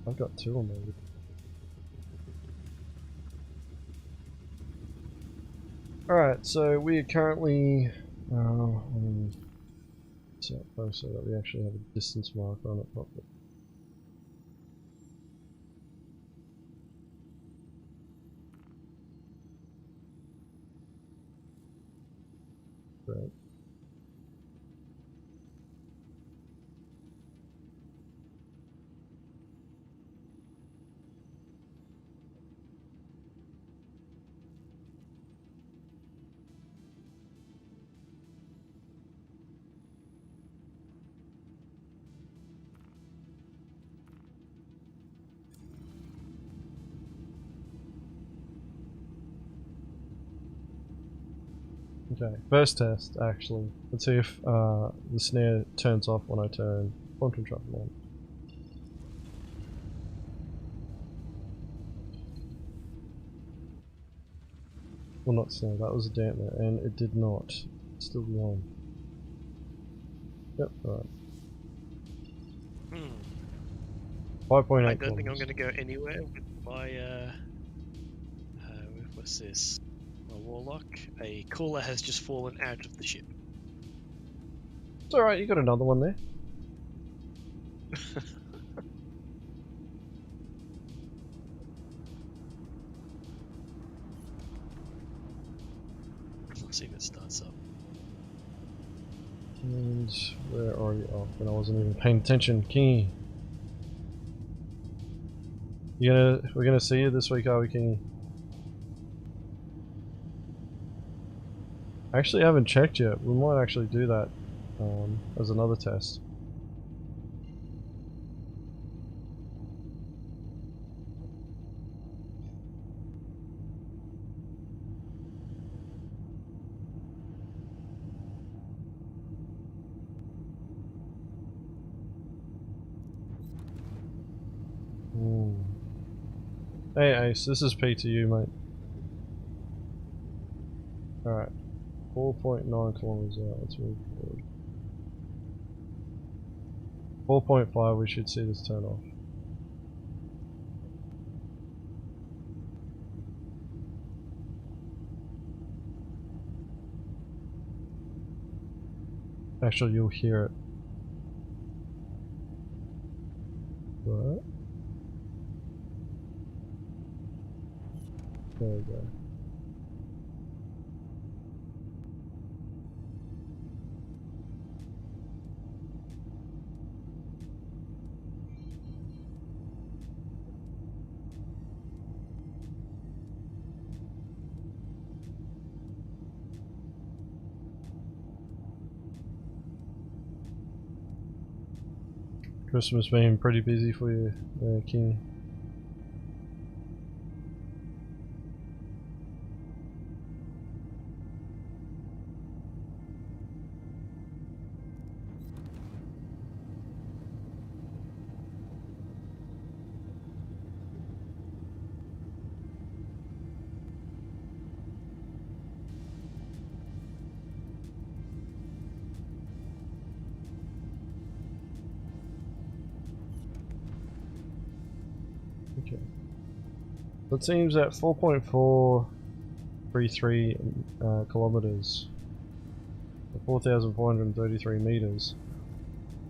I've got two on there. Alright, so we are currently set up first so that we actually have a distance marker on it properly. Right. Okay, first test actually. Let's see if the snare turns off when I turn quantum travel on. Well, not snare, that was a dampener, and it did not. Still be on. Yep, alright. 5.8 I don't think I'm kilometers. going to go anywhere with my, what's this? My Warlock. A cooler has just fallen out of the ship. It's alright, you got another one there. Let's see if it starts up. And where are you? Oh, and I wasn't even paying attention. Kingy. We're gonna see you this week, are we, Kingy? Actually, I haven't checked yet. We might actually do that as another test. Hey Ace, this is P to you, mate. Alright. 4.9 kilometers out, let's move forward. 4.5, we should see this turn off. Actually, you'll hear it. Right. There we go. Christmas been pretty busy for you, King. Okay. So it seems that 4.433 kilometers, 4,433 meters,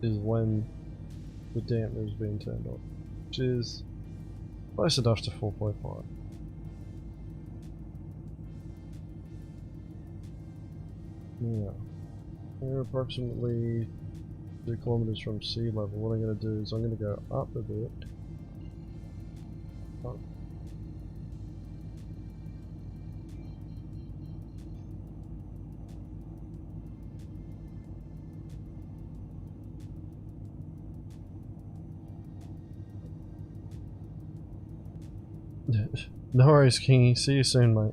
is when the dampener is being turned on, which is close enough to 4.5. Yeah, we're approximately 3 kilometers from sea level. What I'm going to do is I'm going to go up a bit. Up. No worries, Kingy. See you soon, mate.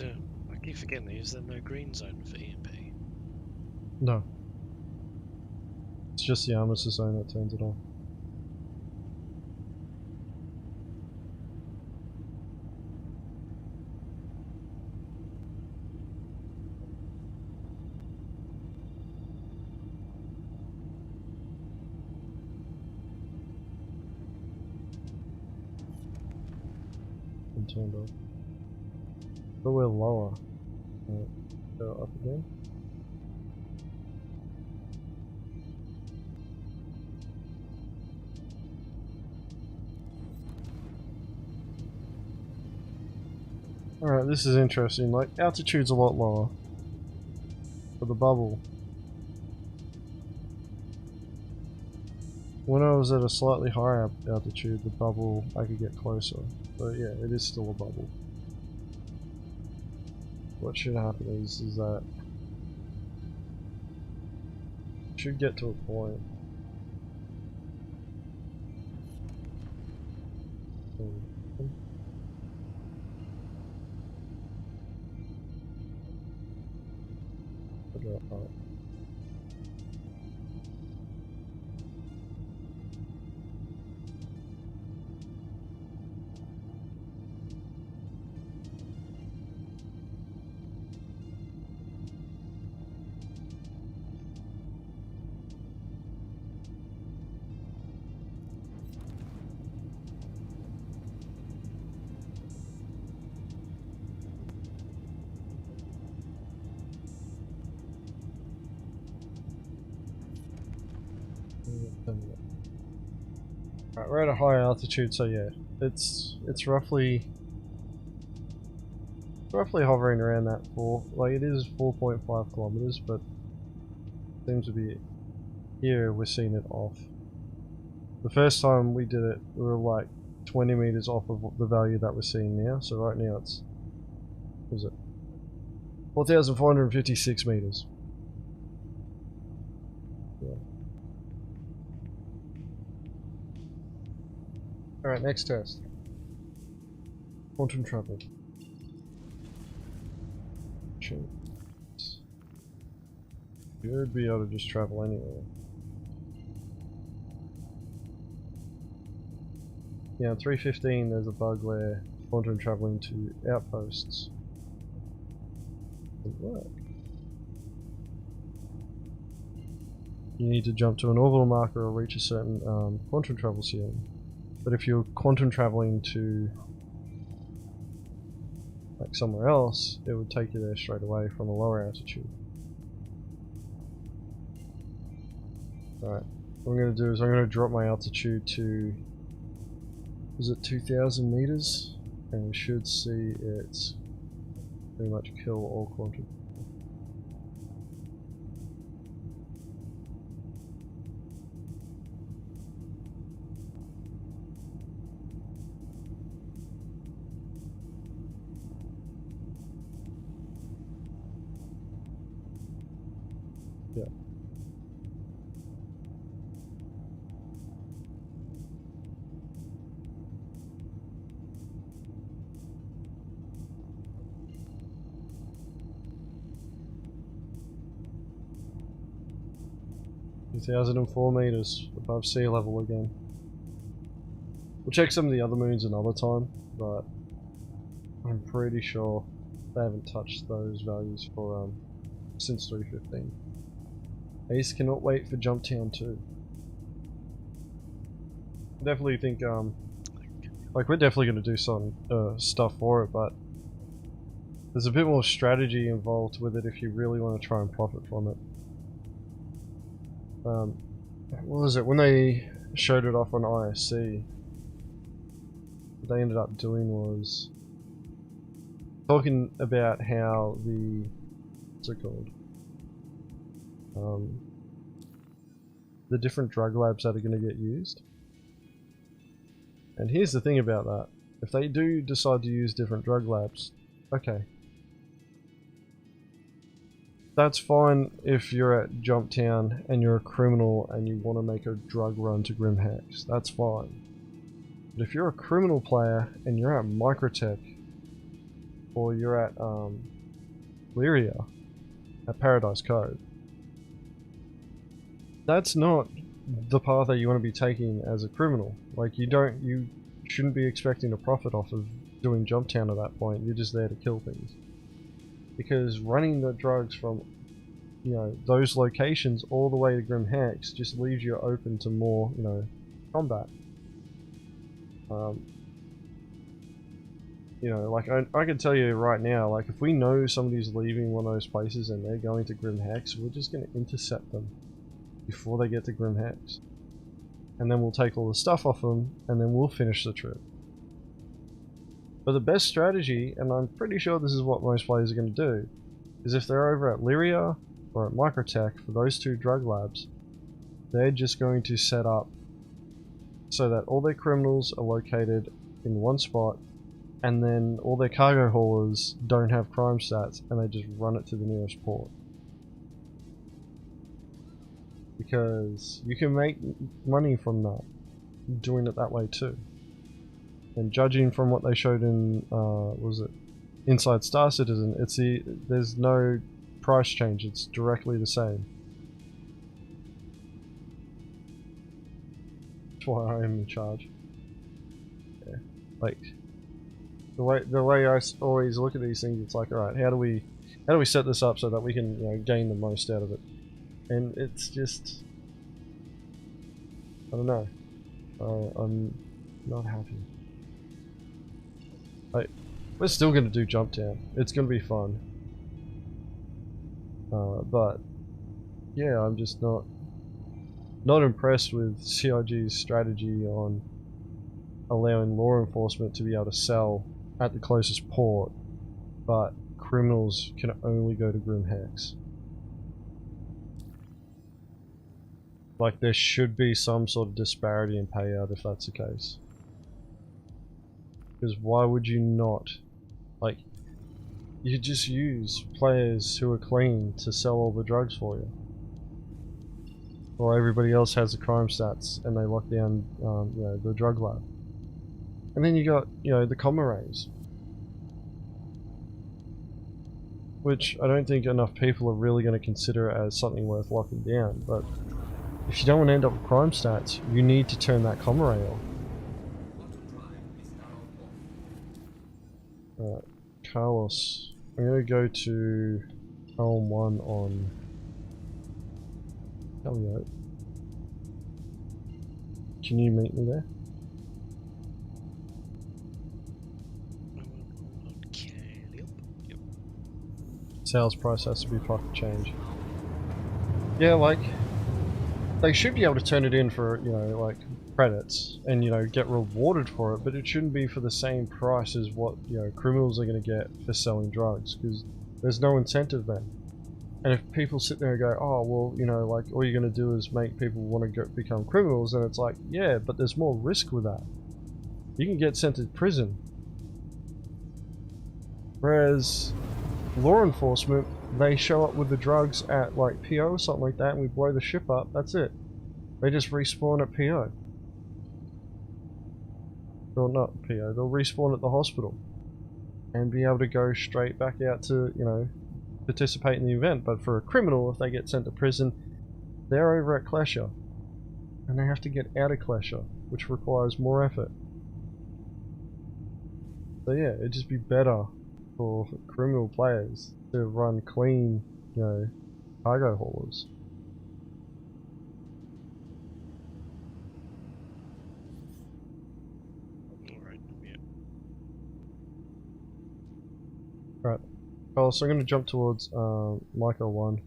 I keep forgetting, is there no green zone for EMP? No. It's just the armistice zone that turns it on. And turned off. But we're lower. Go up again. Alright, this is interesting. Like, altitude's a lot lower. For the bubble. When I was at a slightly higher altitude, the bubble, I could get closer. But yeah, it is still a bubble. What should happen is that it should get to a point. Alright. Alright, we're at a high altitude, so yeah, it's roughly hovering around that it is 4.5 kilometers, but seems to be here we're seeing it off. The first time we did it, we were like 20 meters off of the value that we're seeing now. So right now it's, what is it? 4,456 meters. Yeah. Alright, next test. Quantum travel. You'd be able to just travel anywhere. Yeah, 315 there's a bug where quantum traveling to outposts doesn't work. You need to jump to an orbital marker or reach a certain quantum travel ceiling. But if you're quantum traveling to like somewhere else, it would take you there straight away from a lower altitude. Alright, what I'm going to do is I'm going to drop my altitude to, is it 2,000 meters? And we should see it pretty much kill all quantum. Yeah. (2,004 meters above sea level again. We'll check some of the other moons another time, but I'm pretty sure they haven't touched those values for since 315. Ace cannot wait for Jumptown 2. Definitely think, like we're definitely going to do some stuff for it, but there's a bit more strategy involved with it if you really want to try and profit from it. What was it, when they showed it off on ISC, what they ended up doing was talking about how the, what's it called, the different drug labs that are going to get used. And here's the thing about that, if they do decide to use different drug labs, okay, that's fine if you're at Jumptown and you're a criminal and you want to make a drug run to Grimhex, that's fine. But if you're a criminal player and you're at Microtech, or you're at Lyria, at Paradise Cove, that's not the path that you want to be taking as a criminal. Like, you shouldn't be expecting a profit off of doing Jumptown at that point. You're just there to kill things. Because running the drugs from, you know, those locations all the way to Grimhex just leaves you open to more, you know, combat. You know, like I can tell you right now, like if we know somebody's leaving one of those places and they're going to Grimhex, we're just going to intercept them before they get to Grimhex. And then we'll take all the stuff off them and then we'll finish the trip. But the best strategy, and I'm pretty sure this is what most players are going to do, is if they're over at Lyria or at Microtech for those two drug labs, they're just going to set up so that all their criminals are located in one spot, and then all their cargo haulers don't have crime stats and they just run it to the nearest port. Because you can make money from that, doing it that way too. And judging from what they showed in, was it Inside Star Citizen, there's no price change, it's directly the same. That's why I am in charge. Yeah. Like, the way I always look at these things, it's like, alright, how do we set this up so that we can, you know, gain the most out of it? And it's just, I don't know. I'm not happy. Like, we're still going to do Jumptown. It's going to be fun. But yeah, I'm just not impressed with CIG's strategy on allowing law enforcement to be able to sell at the closest port, but criminals can only go to Grimhex. Like, there should be some sort of disparity in payout if that's the case. Because why would you not? Like, you just use players who are clean to sell all the drugs for you. Or everybody else has the crime stats and they lock down, you know, the drug lab. And then you got, you know, the comrades. Which I don't think enough people are really going to consider as something worth locking down, but if you don't want to end up with crime stats, you need to turn that comrade on. Carlos, I'm going to go to Helm 1 on Elliot. Can you meet me there? Okay. Yep. Sales price has to be fucking changed. Yeah, like, they should be able to turn it in for, you know, like, credits and, you know, get rewarded for it, but it shouldn't be for the same price as what, you know, criminals are going to get for selling drugs, because there's no incentive then. And if people sit there and go, oh, well, you know, like, all you're going to do is make people want to become criminals, then it's like, yeah, but there's more risk with that. You can get sent to prison. Whereas law enforcement, they show up with the drugs at, like, PO or something like that, and we blow the ship up, that's it. They just respawn at PO. Or not PO, they'll respawn at the hospital. And be able to go straight back out to, you know, participate in the event. But for a criminal, if they get sent to prison, they're over at Klesha. And they have to get out of Klesha, which requires more effort. So yeah, it'd just be better for criminal players to run clean, you know, cargo haulers. Right. Oh, so I'm going to jump towards Micro 1.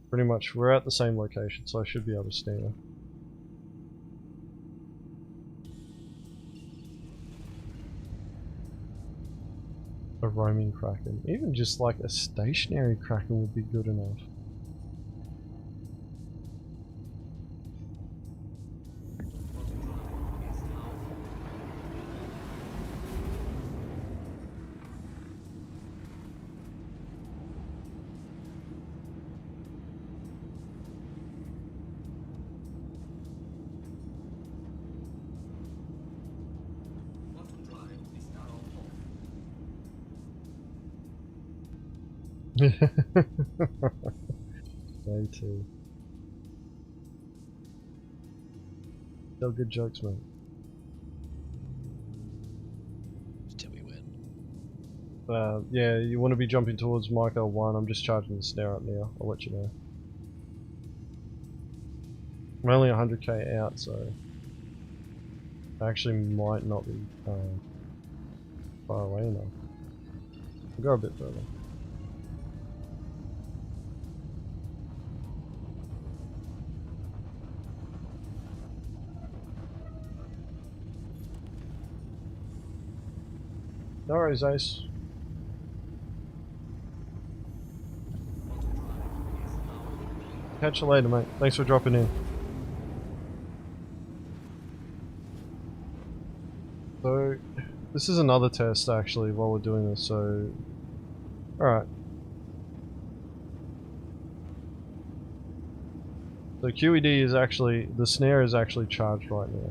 Pretty much, we're at the same location, so I should be able to stay there. A roaming Kraken. Even just like a stationary Kraken would be good enough. Quantum drive is now off. Day 2. Tell good jokes, mate. Till we win. Yeah, you want to be jumping towards Micro 1. I'm just charging the snare up now. I'll let you know. I'm only 100k out, so I actually might not be far away enough. I'll go a bit further. No worries, Ace. Quantum drive is now complete. Catch you later, mate. Thanks for dropping in. So, this is another test actually while we're doing this, so... Alright. So QED is actually, the snare is actually charged right now.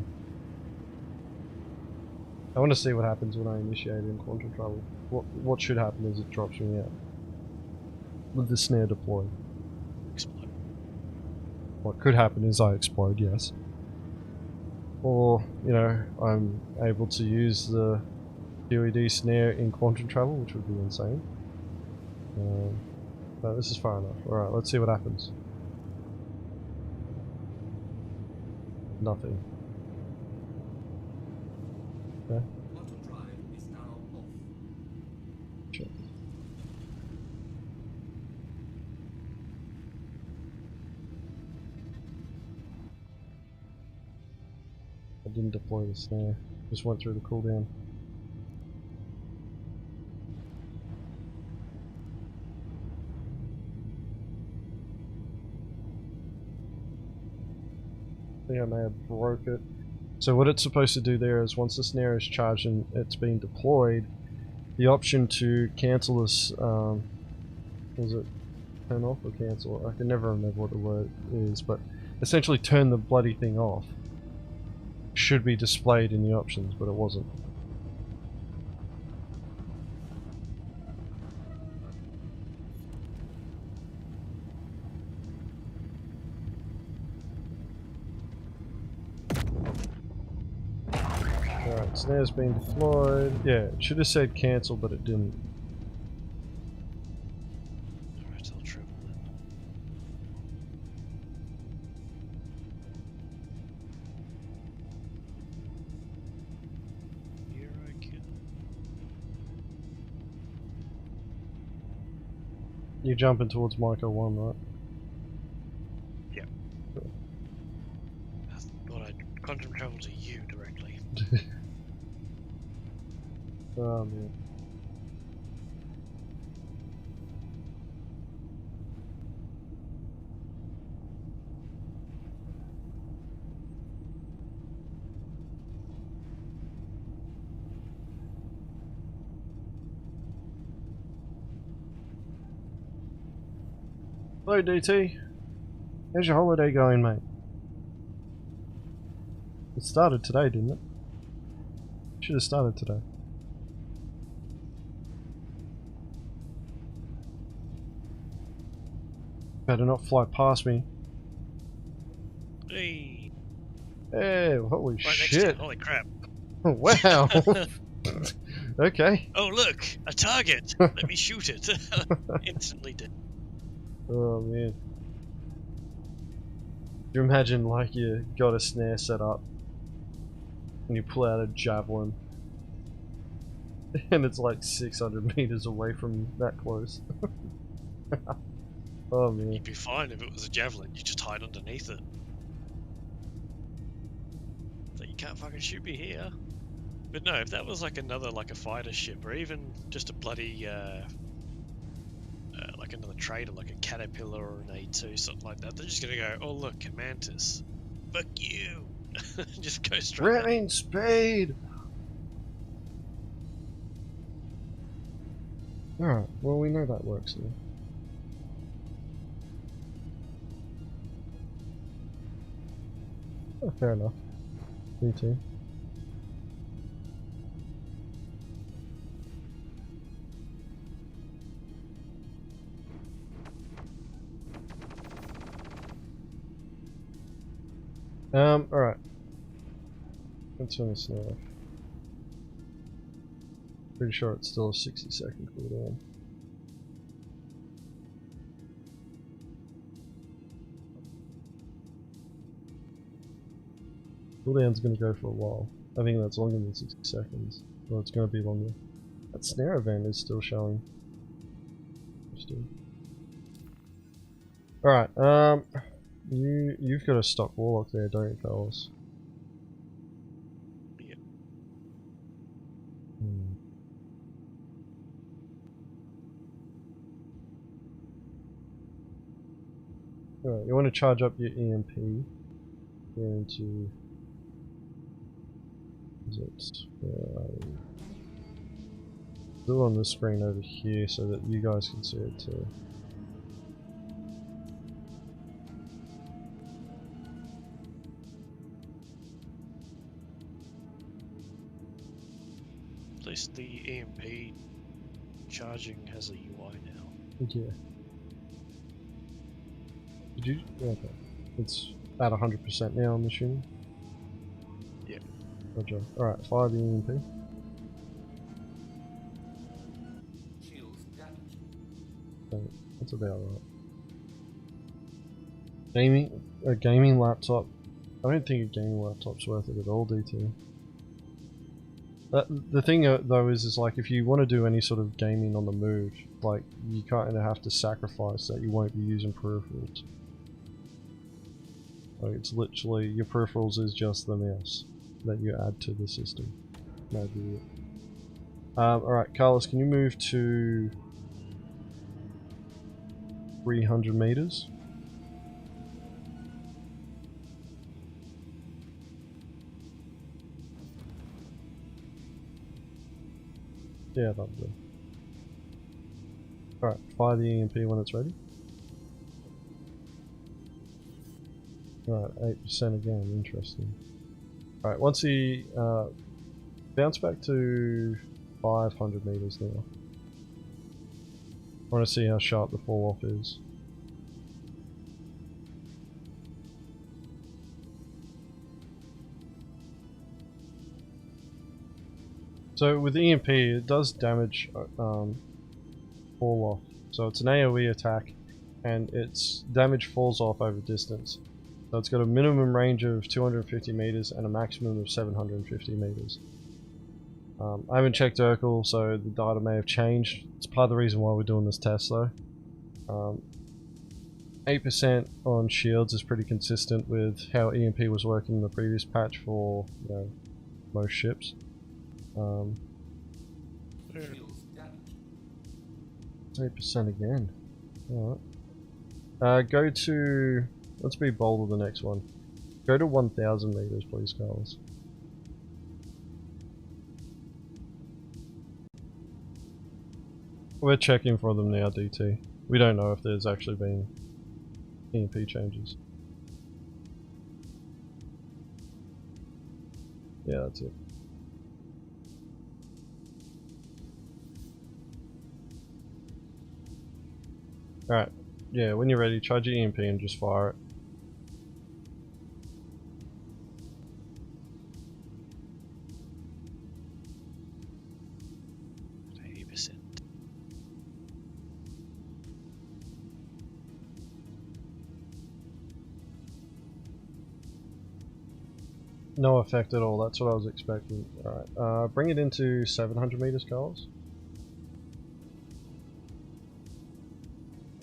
I want to see what happens when I initiate it in quantum travel. What should happen is it drops me out. With the snare deployed. Explode. What could happen is I explode, yes. Or, you know, I'm able to use the QED snare in quantum travel, which would be insane. But this is far enough. Alright, let's see what happens. Nothing. Okay. Quantum drive is now off. Sure. I didn't deploy the snare, just went through the cooldown. I think I may have broke it. So what it's supposed to do there is once the snare is charged and it's being deployed, the option to cancel this, was it turn off or cancel? I can never remember what the word is, but essentially turn the bloody thing off. Should be displayed in the options, but it wasn't. Alright, snare's being deployed. Yeah, it should have said cancel, but it didn't. Alright, I'll travel then. Here I can. You're jumping towards Micro 1, right? I thought I'd quantum travel to you directly. Oh man. Hello DT. How's your holiday going, mate? It started today, didn't it? Should have started today. Better not fly past me. Hey! Hey, holy Right next to shit. you. Holy crap. Wow. Okay. Oh look! A target! Let me shoot it! Instantly did. Oh man. You imagine like you got a snare set up and you pull out a javelin And it's like 600 meters away from that close. Oh man. You'd be fine if it was a javelin. You just hide underneath it. So you can't fucking shoot me here. But no, if that was like another, like a fighter ship, or even just a bloody, like another trader, like a Caterpillar or an A2, something like that, they're just gonna go, oh look, a Mantis. Fuck you! Just go straight at it. Rain speed! Alright, well we know that works now. Oh, fair enough. Me too. Alright. Let's turn this now off. Pretty sure it's still a 60-second cooldown. Cooldown's gonna go for a while. I think that's longer than 60 seconds. Well, it's gonna be longer. That snare event is still showing. Alright, you've got a stock warlock there, don't you, Carlos? Yeah. Alright, you want to charge up your EMP. Go into... Is it... Where are you? Do it on this screen over here so that you guys can see it too. At least the EMP charging has a UI now. Yeah. Did you? Okay. It's at 100% now, I'm assuming? Yeah. Roger. Alright, fire the EMP. Shields damaged. So that's about right. A gaming laptop. I don't think a gaming laptop's worth it at all, DT. The thing though is like if you want to do any sort of gaming on the move, like you kind of have to sacrifice that you won't be using peripherals. Like it's literally your peripherals is just the mouse that you add to the system. That'd be it. Alright, Carlos, can you move to 300 meters? Yeah, that'll do. Alright, fire the EMP when it's ready. Alright, 8% again, interesting. Alright, once he bounce back to 500 meters now. I want to see how sharp the fall off is. So with EMP, it does damage fall off. So it's an AoE attack, and its damage falls off over distance. So it's got a minimum range of 250 meters and a maximum of 750 meters. I haven't checked Urkel, so the data may have changed. It's part of the reason why we're doing this test though. 8% on shields is pretty consistent with how EMP was working in the previous patch for most ships. Shields damaged. 8% again. Alright. Go to... Let's be bold with the next one. Go to 1,000 meters, please, Carlos. We're checking for them now, DT. We don't know if there's actually been EMP changes. Yeah, that's it. Alright, yeah, when you're ready, charge your EMP and just fire it. 80%. No effect at all, that's what I was expecting. Alright, bring it into 700 meters, Carlos.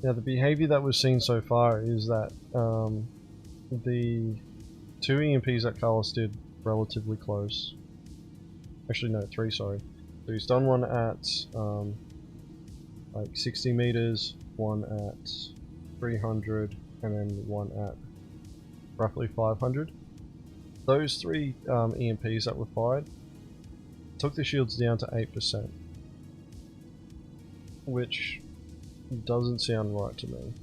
Now the behavior that we've seen so far is that the 2 EMPs that Carlos did relatively close. Actually no, 3, sorry. So he's done one at like 60 meters, one at 300, and then one at roughly 500. Those 3 EMPs that were fired took the shields down to 8%, which doesn't sound right to me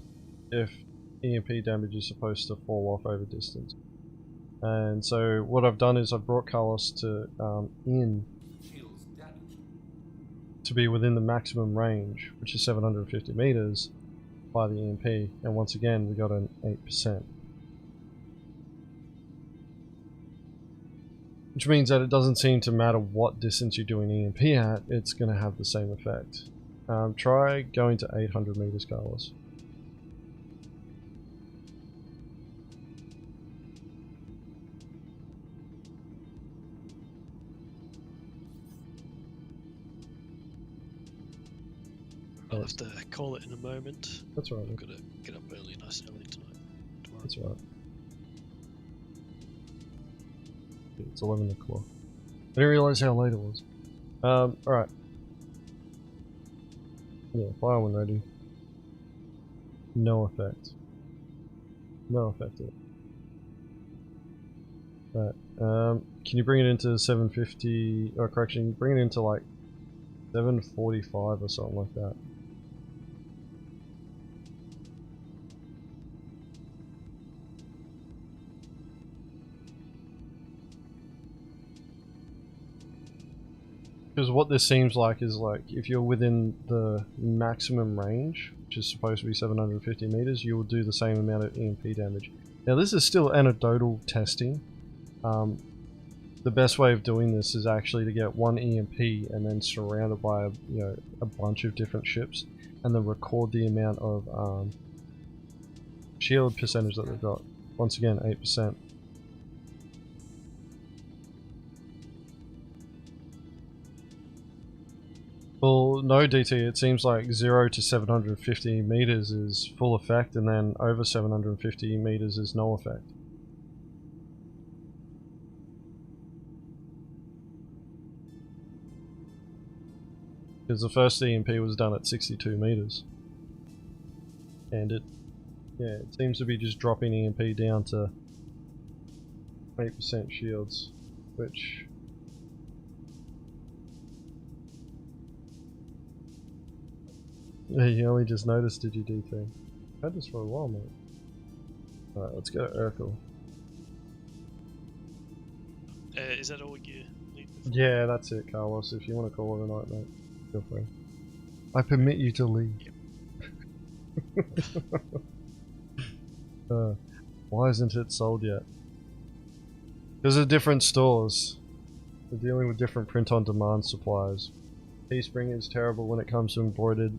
if EMP damage is supposed to fall off over distance. And so what I've done is I've brought Carlos to Shields damaged. to be within the maximum range, which is 750 meters by the EMP, and once again we got an 8%. Which means that it doesn't seem to matter what distance you're doing EMP at, it's going to have the same effect. Try going to 800 meters, Carlos. I'll have to call it in a moment. That's right. I've got to get up early, nice and early tonight. Tomorrow. That's right. It's 11 o'clock. I didn't realize how late it was. Alright. Yeah, fire when ready. No effect. No effect at all. Right. Can you bring it into 750, or correction, bring it into like 745 or something like that. Because what this seems like is like, if you're within the maximum range, which is supposed to be 750 meters, you will do the same amount of EMP damage. Now this is still anecdotal testing. The best way of doing this is actually to get one EMP and then surround it by a bunch of different ships, and then record the amount of shield percentage that they've got. Once again, 8%. Well, no DT, it seems like 0 to 750 meters is full effect, and then over 750 meters is no effect. Because the first EMP was done at 62 meters. And it seems to be just dropping EMP down to 8% shields, which... You only just noticed, did you, DT? I've had this for a while, mate. Alright, let's go to Urkel. Is that all you need? Yeah, that's it, Carlos. If you want to call it a night, mate, feel free. I permit you to leave. Yep. Why isn't it sold yet? Because of different stores. We're dealing with different print-on-demand suppliers. Teespring is terrible when it comes to embroidered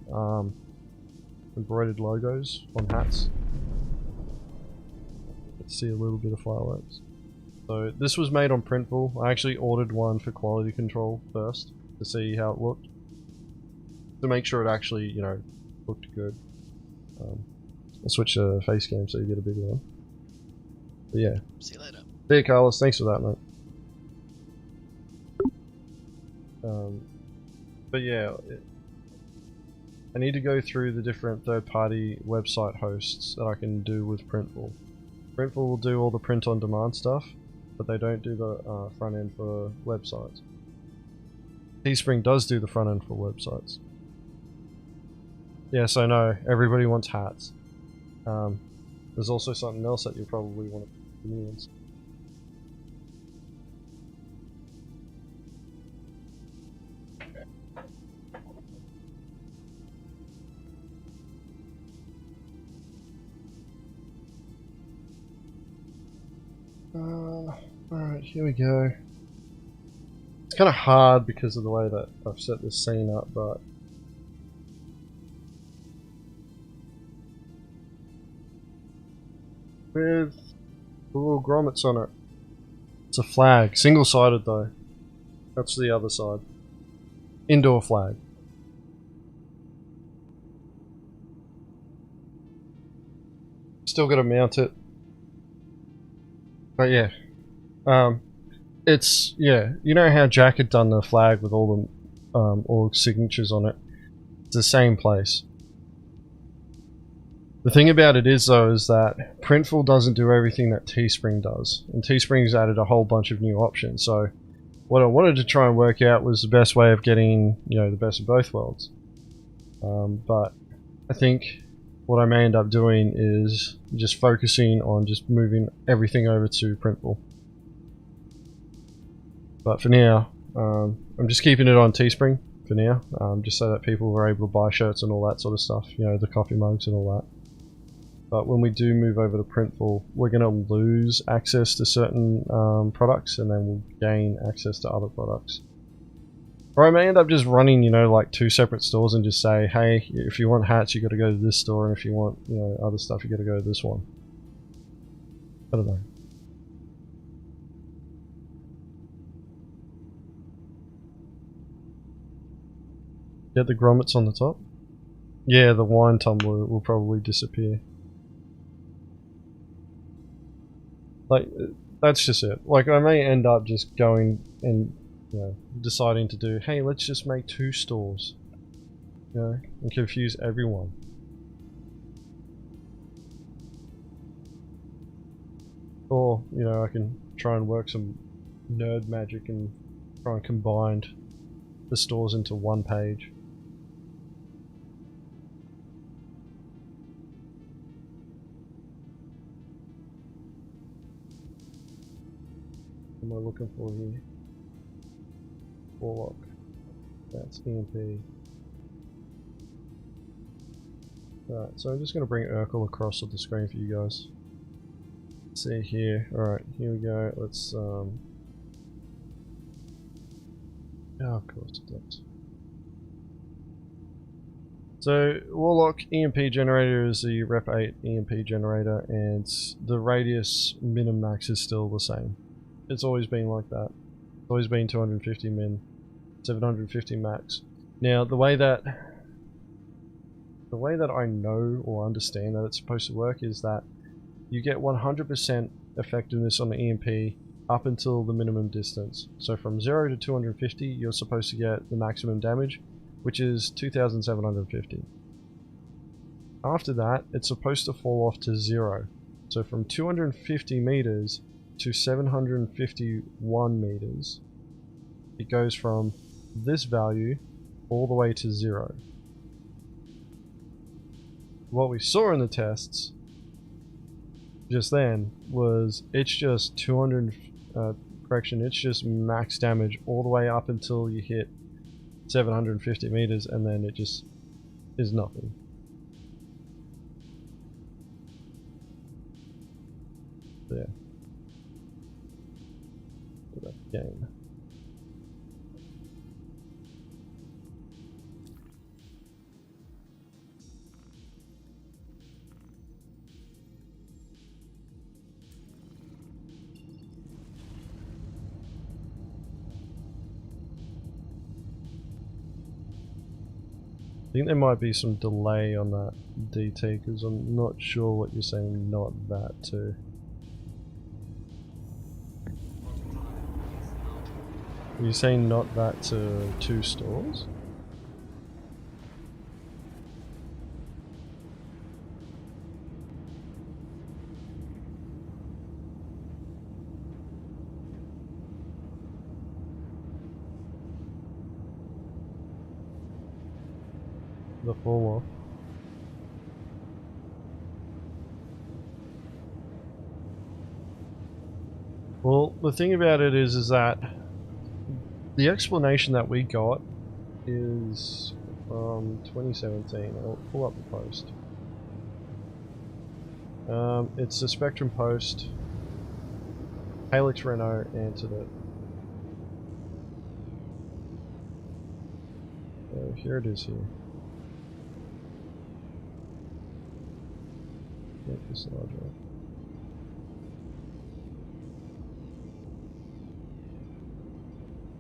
logos on hats. Let's see a little bit of fireworks. So this was made on Printful. I actually ordered one for quality control first to see how it looked, to make sure it actually, looked good. I'll switch to face cam so you get a bigger one. But yeah. See you later. See you, Carlos. Thanks for that, mate. But yeah, I need to go through the different third-party website hosts that I can do with Printful. Printful will do all the print-on-demand stuff, but they don't do the front end for websites. Teespring does do the front end for websites. Yes, I know, everybody wants hats. There's also something else that you'll probably want to use. Alright, here we go. It's kind of hard because of the way that I've set this scene up, but... with the little grommets on it. It's a flag, single-sided though. That's the other side. Indoor flag. Still gotta mount it. But yeah. It's, yeah, you know how Jack had done the flag with all the org signatures on it? It's the same place. The thing about it is though, is that Printful doesn't do everything that Teespring does. And Teespring's added a whole bunch of new options, so what I wanted to try and work out was the best way of getting, you know, the best of both worlds. But I think what I may end up doing is just focusing on just moving everything over to Printful. But for now, I'm just keeping it on Teespring for now, just so that people are able to buy shirts and all that sort of stuff, you know, the coffee mugs and all that. But when we do move over to Printful, we're going to lose access to certain products, and then we'll gain access to other products. Or I may end up just running, you know, like 2 separate stores and just say, hey, if you want hats, you got to go to this store, and if you want, you know, other stuff, you got to go to this one. I don't know. Get the grommets on the top? Yeah, the wine tumbler will probably disappear. Like, that's just it. Like, I may end up just going and, you know, deciding to do, hey, let's just make 2 stores. You know, and confuse everyone. Or, you know, I can try and work some nerd magic and try and combine the stores into one page. What am I looking for here? Warlock. That's EMP. Alright, so I'm just going to bring Urkel across on the screen for you guys. Let's see here. Alright, here we go. Let's oh, of course it does. So, Warlock EMP generator is the Rep 8 EMP generator, and the radius min max is still the same. It's always been like that. It's always been 250 min, 750 max. Now, the way that I know or understand that it's supposed to work is that you get 100% effectiveness on the EMP up until the minimum distance. So from 0 to 250, you're supposed to get the maximum damage, which is 2,750. After that, it's supposed to fall off to 0. So from 250 meters to 751 meters, it goes from this value all the way to 0. What we saw in the tests just then was it's just 200 it's just max damage all the way up until you hit 750 meters, and then it just is nothing. There. That game. I think there might be some delay on that DT because I'm not sure what you're saying not that to. Are you saying not that to 2 stores? The fall off. Well, the thing about it is that the explanation that we got is from 2017. I'll pull up the post. It's a Spectrum post. Halix Renault answered it. Here it is here. Make this larger.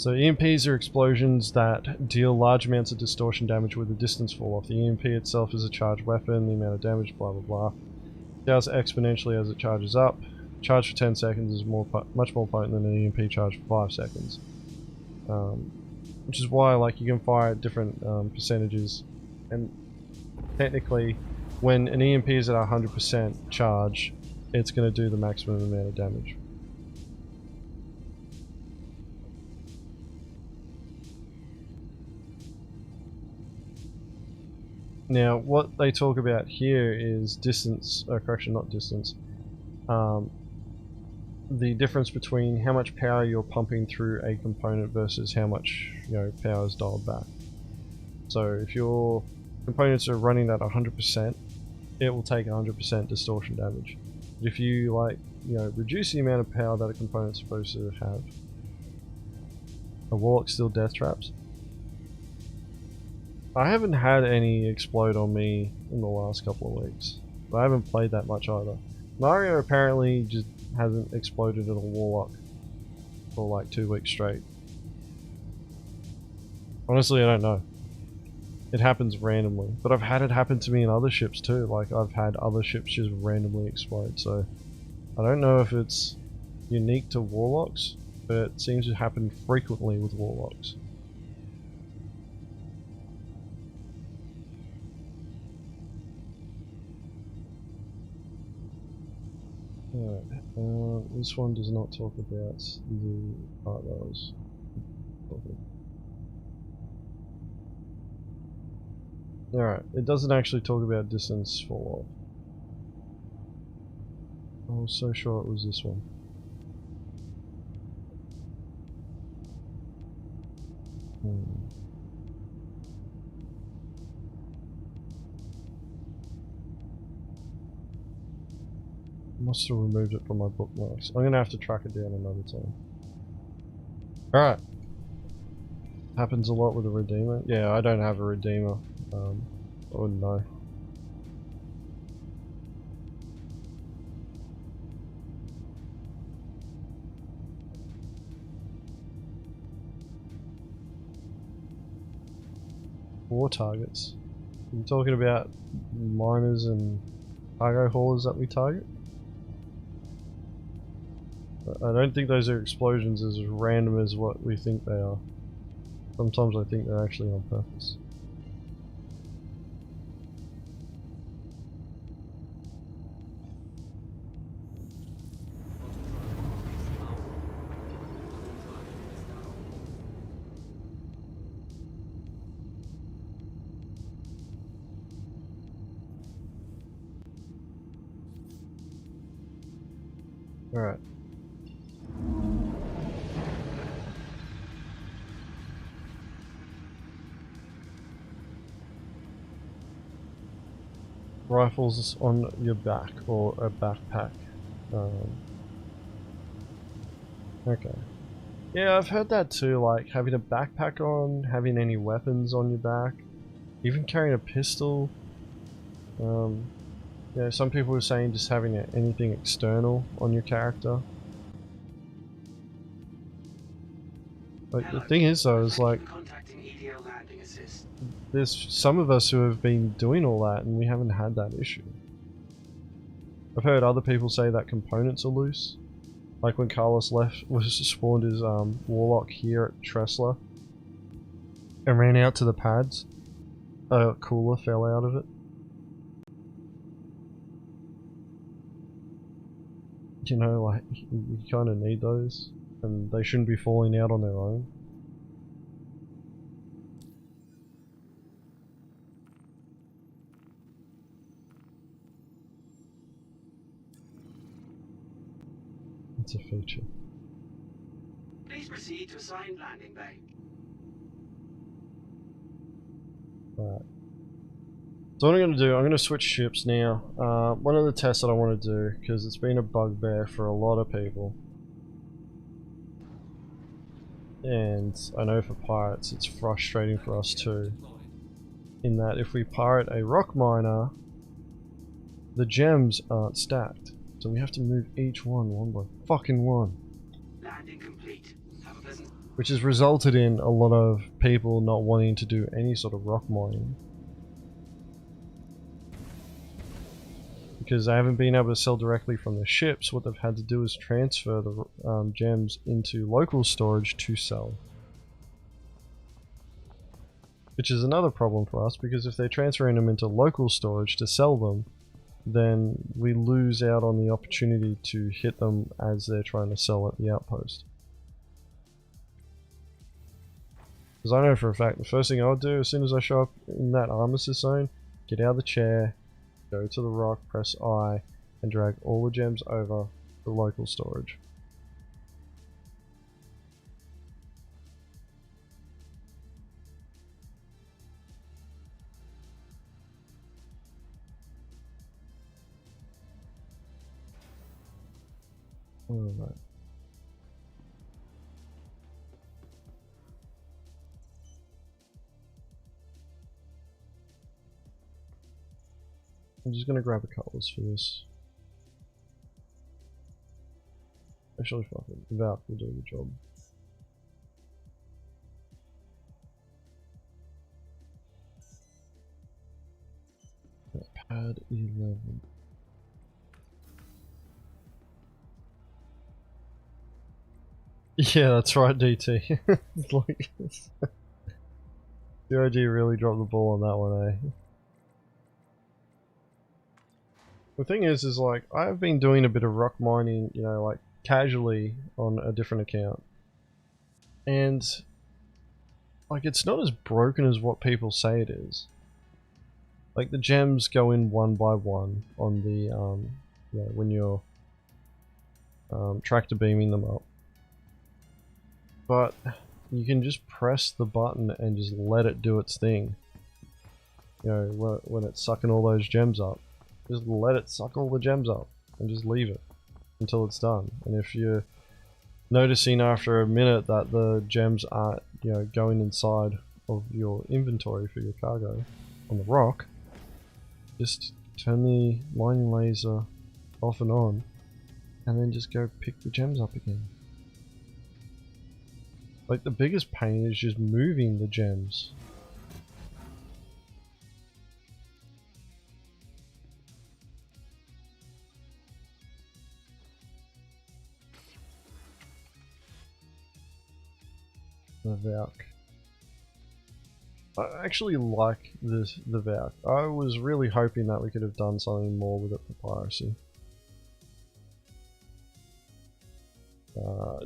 So EMPs are explosions that deal large amounts of distortion damage with a distance fall off. The EMP itself is a charged weapon, the amount of damage, blah blah blah. It scales exponentially as it charges up. Charge for 10 seconds is much more potent than an EMP charge for 5 seconds. Which is why like you can fire at different percentages, and technically when an EMP is at 100% charge, it's going to do the maximum amount of damage. Now, what they talk about here is distance, correction, not distance. The difference between how much power you're pumping through a component versus how much, power is dialed back. So if your components are running at 100%, it will take 100% distortion damage. But if you reduce the amount of power that a component's supposed to have, a Warlock still death traps. I haven't had any explode on me in the last couple of weeks, but I haven't played that much either. Mario apparently just hasn't exploded at a Warlock for like 2 weeks straight. Honestly, I don't know. It happens randomly, but I've had it happen to me in other ships too. Like I've had other ships just randomly explode, so I don't know if it's unique to Warlocks, but it seems to happen frequently with Warlocks. Alright, this one does not talk about the part that I was talking. Alright, it doesn't actually talk about distance fall off. I was so sure it was this one. Must have removed it from my bookmarks. I'm gonna have to track it down another time. Alright. Happens a lot with a Redeemer. Yeah, I don't have a Redeemer. I wouldn't know. War targets. Are you talking about miners and cargo haulers that we target? I don't think those are explosions as random as what we think they are. Sometimes I think they're actually on purpose. Alright. Rifles on your back or a backpack. Okay. Yeah, I've heard that too, like having a backpack on, having any weapons on your back, even carrying a pistol. Yeah, some people were saying just having anything external on your character. But the thing is though, is like, there's some of us who have been doing all that and we haven't had that issue. I've heard other people say that components are loose. Like when Carlos spawned his Warlock here at Tressler and ran out to the pads, a cooler fell out of it. You know, like, you kind of need those, and they shouldn't be falling out on their own. It's a feature. Please proceed to assigned landing bay. Alright. So what I'm going to do, I'm going to switch ships now. One of the tests that I want to do, because it's been a bugbear for a lot of people, and I know for pirates it's frustrating for us too, in that if we pirate a rock miner, the gems aren't stacked. So we have to move each one by fucking one. Landing complete. Have a pleasant. which has resulted in a lot of people not wanting to do any sort of rock mining. Because they haven't been able to sell directly from the ships, what they've had to do is transfer the gems into local storage to sell. Which is another problem for us, because if they're transferring them into local storage to sell them, then we lose out on the opportunity to hit them as they're trying to sell at the outpost. Because I know for a fact the first thing I'll do as soon as I show up in that armistice zone, get out of the chair, go to the rock, press I, and drag all the gems over to local storage. Alright. I'm just gonna grab a cutlass for this. Actually, fuck it. The Valk will do the job. Pad 11. Yeah, that's right, DT. It's like DRG really dropped the ball on that one, eh? The thing is like, I've been doing a bit of rock mining, you know, like casually on a different account. And like, it's not as broken as what people say it is. Like, the gems go in one by one on the, you know, when you're tractor beaming them up. But you can just press the button and just let it do its thing. You know, when it's sucking all those gems up. Just let it suck all the gems up and just leave it until it's done. And if you're noticing after a minute that the gems aren't, you know, going inside of your inventory for your cargo on the rock, just turn the mining laser off and on, and then just go pick the gems up again. Like, the biggest pain is just moving the gems. The Valk. I actually like the Valk. I was really hoping that we could have done something more with it for piracy.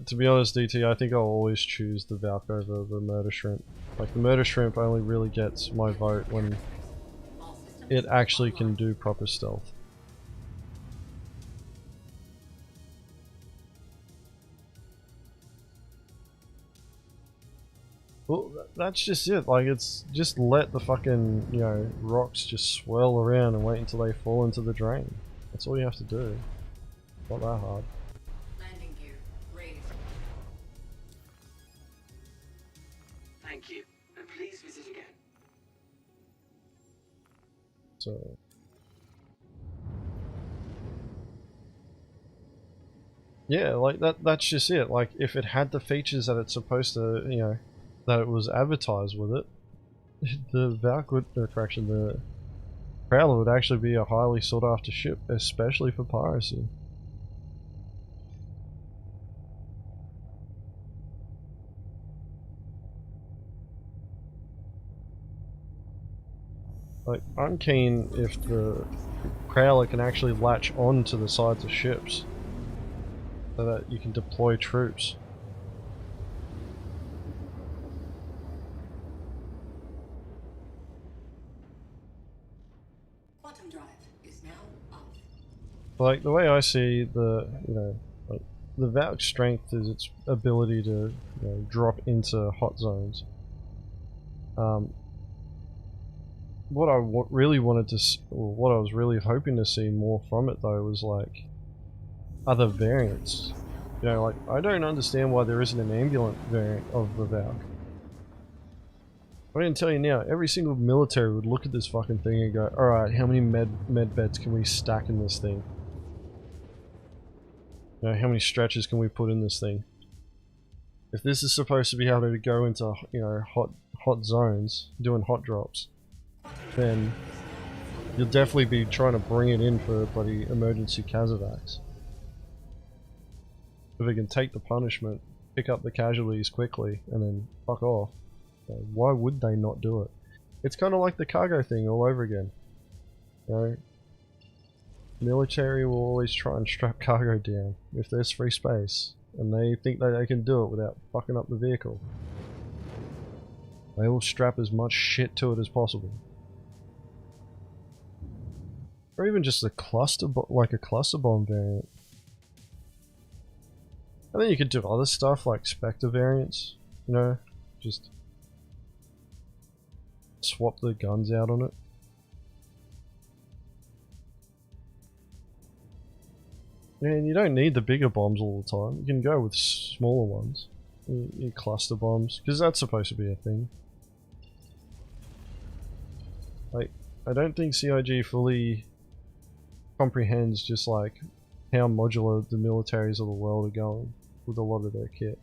To be honest, DT, I think I'll always choose the Valk over the Murder Shrimp. Like, the Murder Shrimp only really gets my vote when it actually can do proper stealth. Well, that's just it. Like, it's just let the fucking, you know, rocks just swirl around and wait until they fall into the drain. That's all you have to do. Not that hard. Landing gear raised. Thank you, and please visit again. So... yeah, like, that's just it. Like, if it had the features that it's supposed to, you know, that it was advertised with it, the Valk would, correction, the Prowler would actually be a highly sought after ship, especially for piracy. Like, I'm keen if the Prowler can actually latch on to the sides of ships so that you can deploy troops. Quantum drive is now off. Like, the way I see the, you know, like, the Valk's strength is its ability to, you know, drop into hot zones. What I really wanted to, or what I was really hoping to see more from it though, was like other variants. You know, like, I don't understand why there isn't an ambulant variant of the Valk. I didn't tell you now, every single military would look at this fucking thing and go, alright, how many med beds can we stack in this thing? You know, how many stretchers can we put in this thing? If this is supposed to be able to go into, you know, hot zones, doing hot drops, then you'll definitely be trying to bring it in for bloody emergency Casevacs. If it can take the punishment, pick up the casualties quickly, and then fuck off, why would they not do it? It's kind of like the cargo thing all over again. You know, military will always try and strap cargo down if there's free space, and they think that they can do it without fucking up the vehicle. They will strap as much shit to it as possible. Or even just a cluster, like a cluster bomb variant. And then you could do other stuff like Spectre variants, you know, just swap the guns out on it. And you don't need the bigger bombs all the time. You can go with smaller ones. You cluster bombs, because that's supposed to be a thing. Like, I don't think CIG fully comprehends just like how modular the militaries of the world are going with a lot of their kit.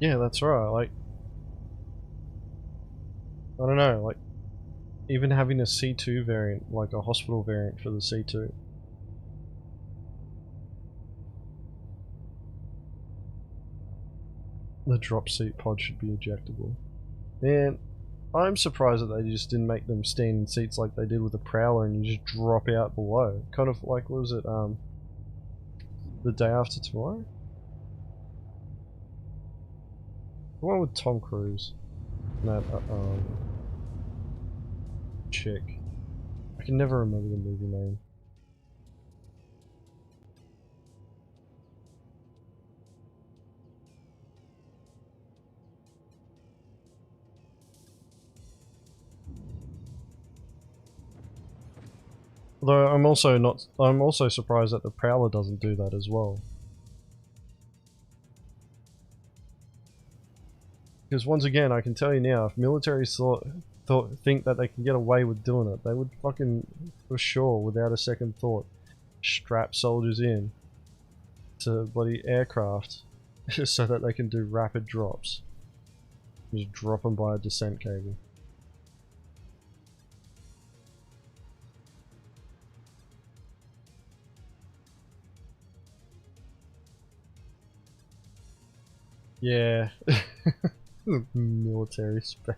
Yeah, that's right, like, I don't know, like, even having a C2 variant, like a hospital variant for the C2. The drop seat pod should be ejectable. And I'm surprised that they just didn't make them stand in seats like they did with the Prowler and you just drop out below. Kind of like, what was it, The Day After Tomorrow? The one with Tom Cruise. And that, chick. I can never remember the movie name. Although I'm also surprised that the Prowler doesn't do that as well. Because once again, I can tell you now, if militaries think that they can get away with doing it, they would fucking, for sure, without a second thought, strap soldiers in to bloody aircraft so that they can do rapid drops. Just drop them by a descent cable. Yeah. Military spec.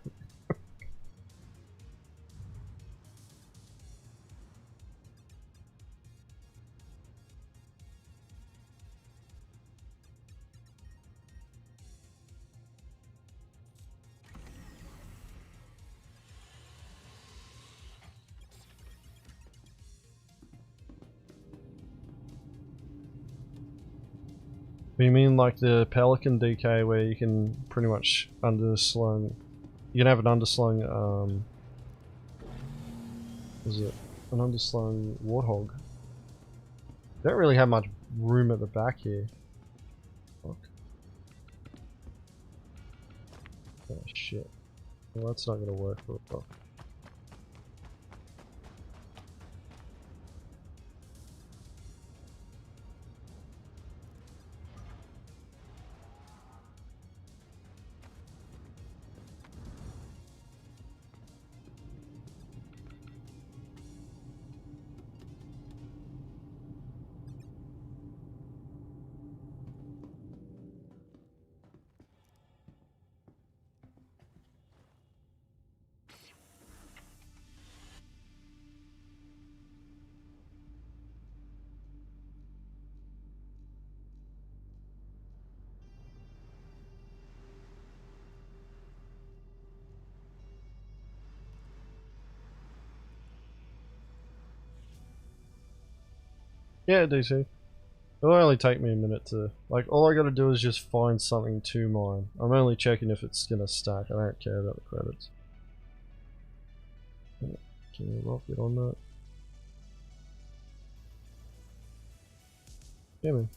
You mean like the Pelican DK where you can pretty much underslung, you can have an underslung, is it an underslung Warthog? Don't really have much room at the back here. Fuck. Oh shit. Well, that's not gonna work for a fuck. Yeah, DC. It'll only take me a minute to, like, all I gotta do is just find something to mine. I'm only checking if it's gonna stack, I don't care about the credits. Can you rocket on that? Yeah, man.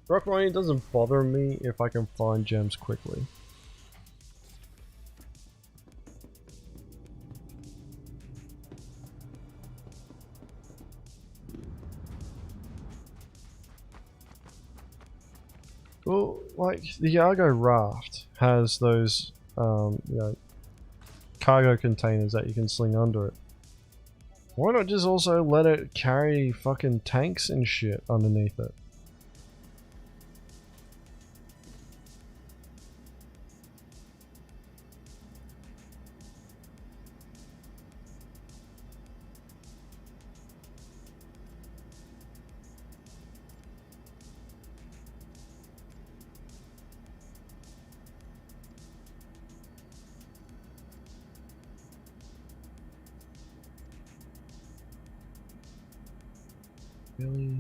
Rock mining doesn't bother me if I can find gems quickly. Well, like the Yargo raft has those, cargo containers that you can sling under it. Why not just also let it carry fucking tanks and shit underneath it? Really?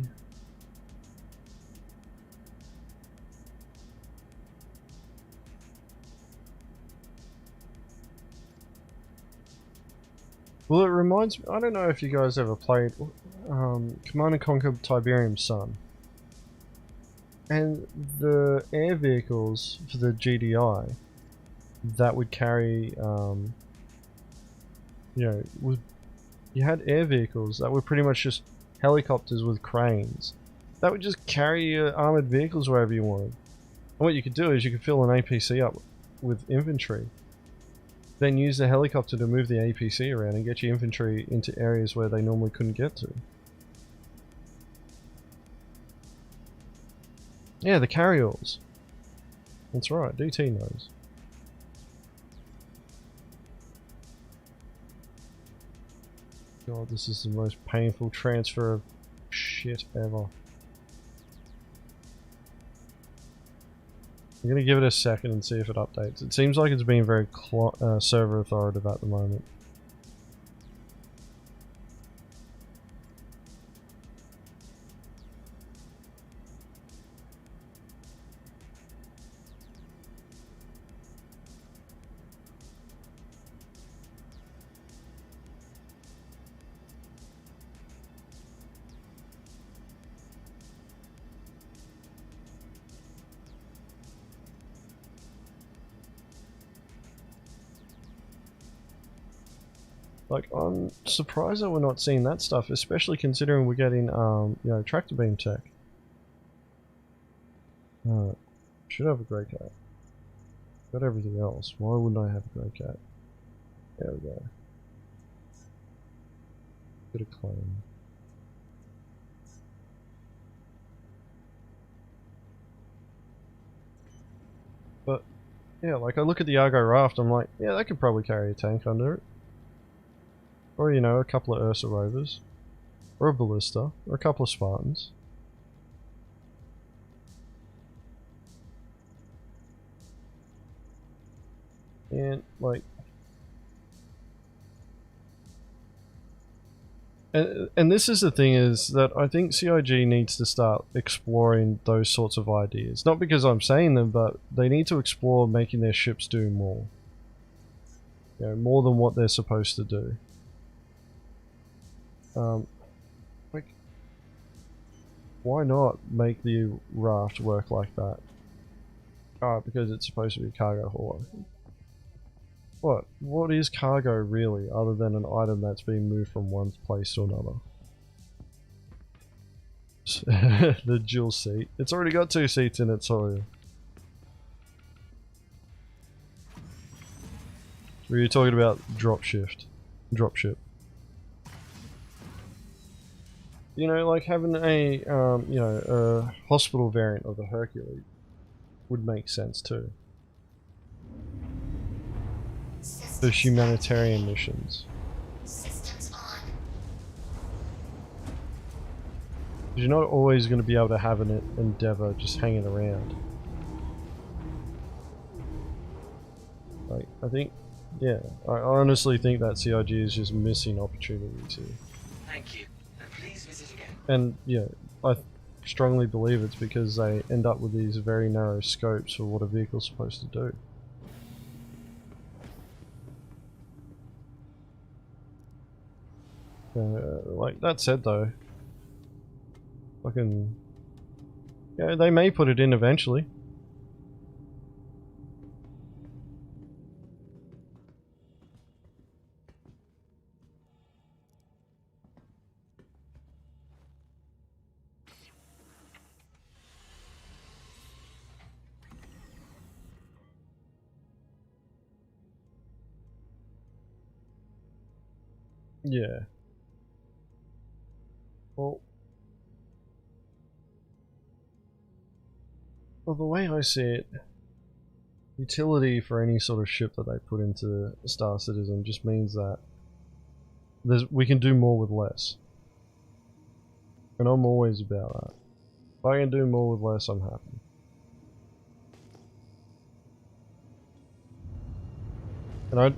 Well, it reminds me, I don't know if you guys ever played Command & Conquer Tiberium Sun. And the air vehicles for the GDI that would carry, you had air vehicles that were pretty much just helicopters with cranes that would just carry your armored vehicles wherever you wanted. And what you could do is you could fill an APC up with infantry, then use the helicopter to move the APC around and get your infantry into areas where they normally couldn't get to. Yeah, the carryalls. That's right, DT knows. God, this is the most painful transfer of shit ever. I'm gonna give it a second and see if it updates. It seems like it's being very server authoritative at the moment. Like, I'm surprised that we're not seeing that stuff, especially considering we're getting, tractor beam tech. Should have a grey cat. Got everything else. Why wouldn't I have a grey cat? There we go. Bit of claim. But, yeah, like I look at the Yargo raft, I'm like, yeah, that could probably carry a tank under it. Or, a couple of Ursa rovers. Or a ballista. Or a couple of Spartans. And, like... And this is the thing, is that I think CIG needs to start exploring those sorts of ideas. Not because I'm saying them, but they need to explore making their ships do more. More than what they're supposed to do. Why not make the raft work like that? Because it's supposed to be a cargo hauler. What is cargo really, other than an item that's being moved from one place to another? The dual seat. It's already got 2 seats in it, sorry. Were you talking about dropship? Like having a hospital variant of the Hercules would make sense too. For humanitarian missions. Systems on. You're not always going to be able to have an Endeavour just hanging around. Like, I think, yeah, I honestly think that CIG is just missing opportunities here. Thank you, and please visit again. And yeah, I strongly believe it's because they end up with these very narrow scopes for what a vehicle's supposed to do. Like that said though, fucking, yeah, they may put it in eventually. Yeah. Well, the way I see it, utility for any sort of ship that they put into Star Citizen just means that we can do more with less. And I'm always about that. If I can do more with less, I'm happy. And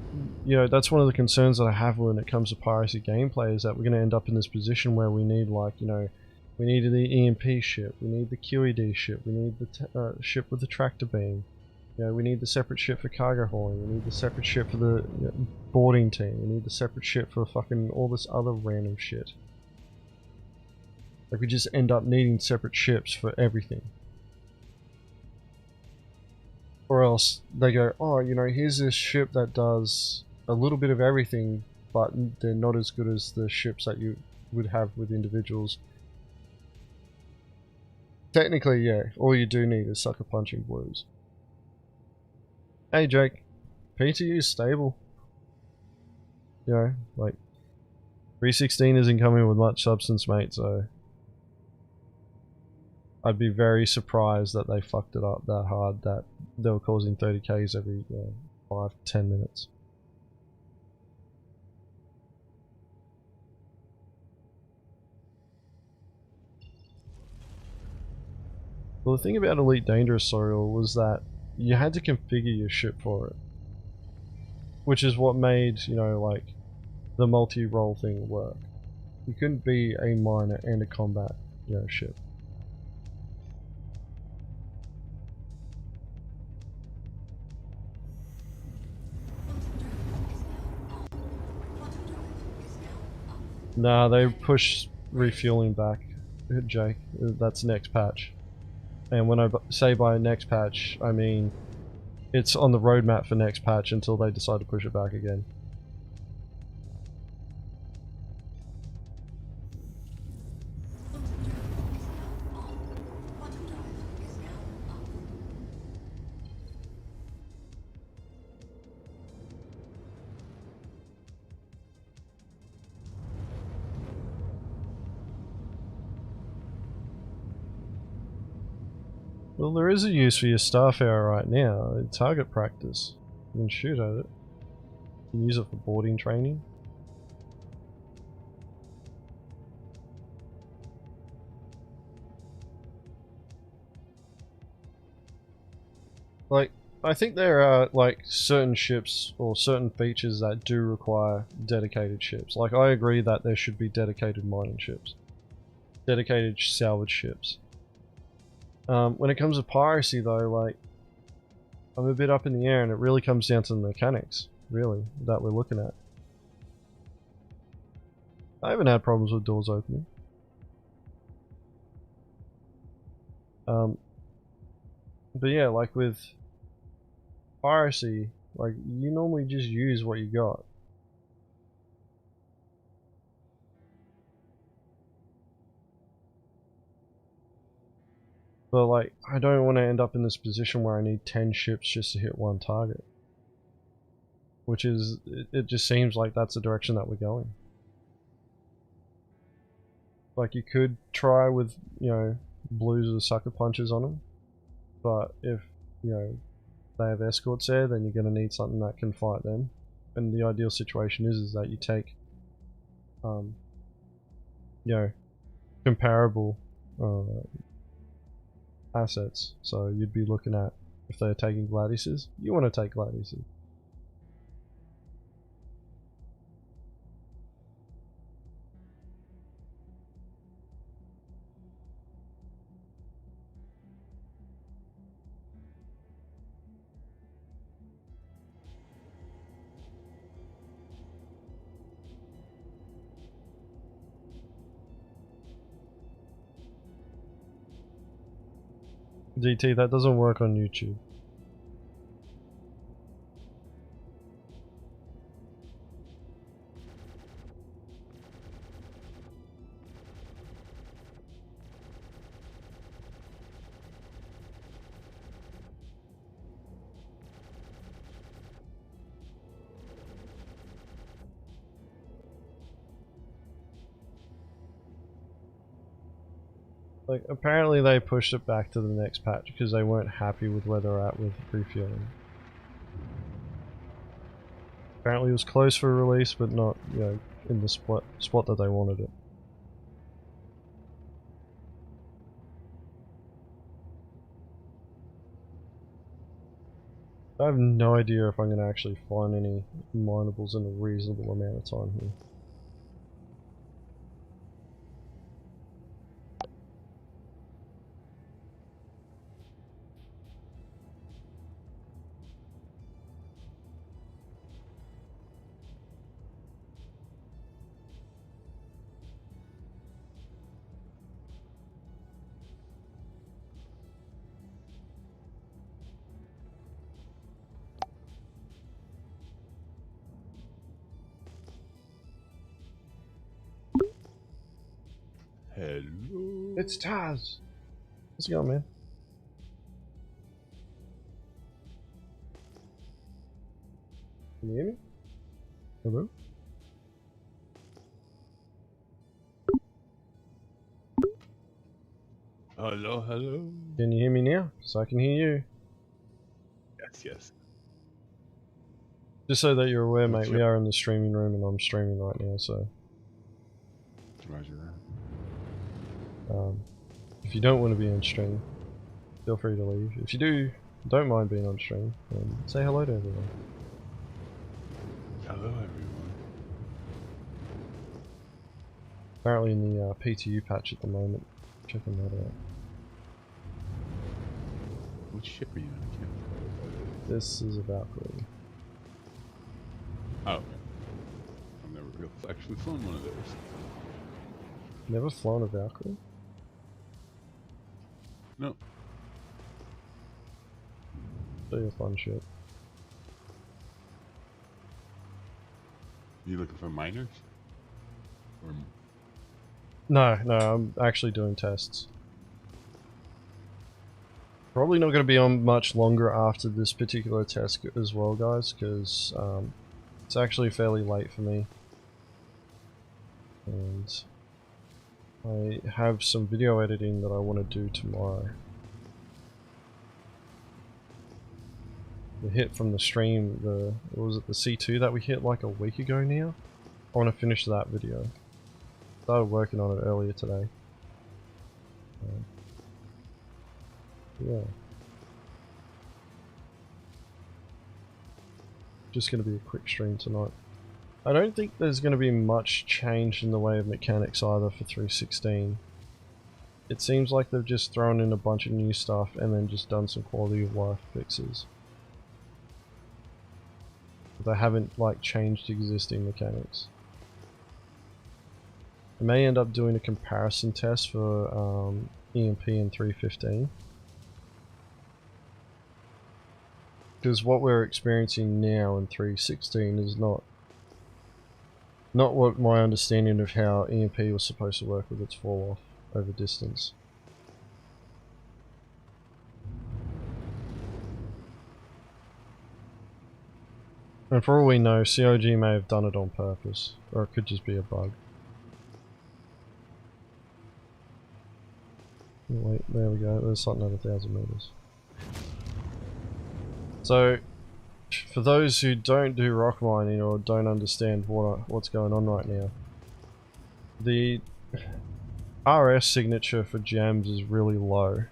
that's one of the concerns that I have when it comes to piracy gameplay, is that we're going to end up in this position where we need, like, we need the EMP ship, we need the QED ship, we need the ship with the tractor beam, we need the separate ship for cargo hauling, we need the separate ship for the boarding team, we need the separate ship for fucking all this other random shit. Like, we just end up needing separate ships for everything. Or else they go, oh, here's this ship that does a little bit of everything, but they're not as good as the ships that you would have with individuals. Technically, yeah, all you do need is sucker punching blues. Hey Jake, PTU is stable. Like 316 isn't coming with much substance, mate, so I'd be very surprised that they fucked it up that hard that they were causing 30Ks every 5 to 10 minutes. Well, the thing about Elite Dangerous, Sorial, was that you had to configure your ship for it. Which is what made, like, the multi-role thing work. You couldn't be a miner and a combat, ship. Nah, they push refueling back, Jake. That's next patch. And when I say by next patch, I mean it's on the roadmap for next patch until they decide to push it back again. Well, there is a use for your Starfarer right now, target practice. You can shoot at it. You can use it for boarding training. Like, I think there are, like, certain ships or certain features that do require dedicated ships. Like, I agree that there should be dedicated mining ships. Dedicated salvage ships. When it comes to piracy though, like, I'm a bit up in the air, and it really comes down to the mechanics, really, that we're looking at. I haven't had problems with doors opening. But yeah, like with piracy, like, you normally just use what you got. But like, I don't want to end up in this position where I need 10 ships just to hit one target. Which is, it just seems like that's the direction that we're going. Like, you could try with, blues or sucker punches on them. But if, they have escorts there, then you're going to need something that can fight them. And the ideal situation is that you take, comparable, assets. So you'd be looking at, if they're taking Gladiuses, you want to take Gladiuses. DT, that doesn't work on YouTube. Like, apparently they pushed it back to the next patch because they weren't happy with where they're at with refueling. Apparently it was close for release, but not, you know, in the spot that they wanted it. I have no idea if I'm going to actually find any minables in a reasonable amount of time here. Hello. It's Taz! How's it going, man? Can you hear me? Hello? Hello, hello. Can you hear me now? So I can hear you. Yes, yes. Just so that you're aware, mate, Sure. we are in the streaming room and I'm streaming right now, so Roger that. if you don't want to be on stream, feel free to leave. If you don't mind being on stream, then say hello to everyone. Hello, everyone. Apparently in the PTU patch at the moment, checking that out. Which ship are you on? I can't. This is a Valkyrie. Oh, okay. I've never actually flown one of those. Never flown a Valkyrie? No. Show you a fun ship. You looking for miners? Or No, I'm actually doing tests. Probably not going to be on much longer after this particular test as well, guys, because it's actually fairly late for me. And I have some video editing that I want to do tomorrow. The hit from the stream, what was it, the C2 that we hit like a week ago now? I want to finish that video. Started working on it earlier today. Yeah. Just going to be a quick stream tonight. I don't think there's going to be much change in the way of mechanics either for 3.16. It seems like they've just thrown in a bunch of new stuff and then just done some quality of life fixes. They haven't like changed existing mechanics. I may end up doing a comparison test for EMP and 3.15. Because what we're experiencing now in 3.16 is not what my understanding of how EMP was supposed to work with its fall off over distance. And for all we know, COG may have done it on purpose, or it could just be a bug. Wait, there we go, there's something at 1,000 meters. So, for those who don't do rock mining or don't understand what's going on right now, the RS signature for gems is really low,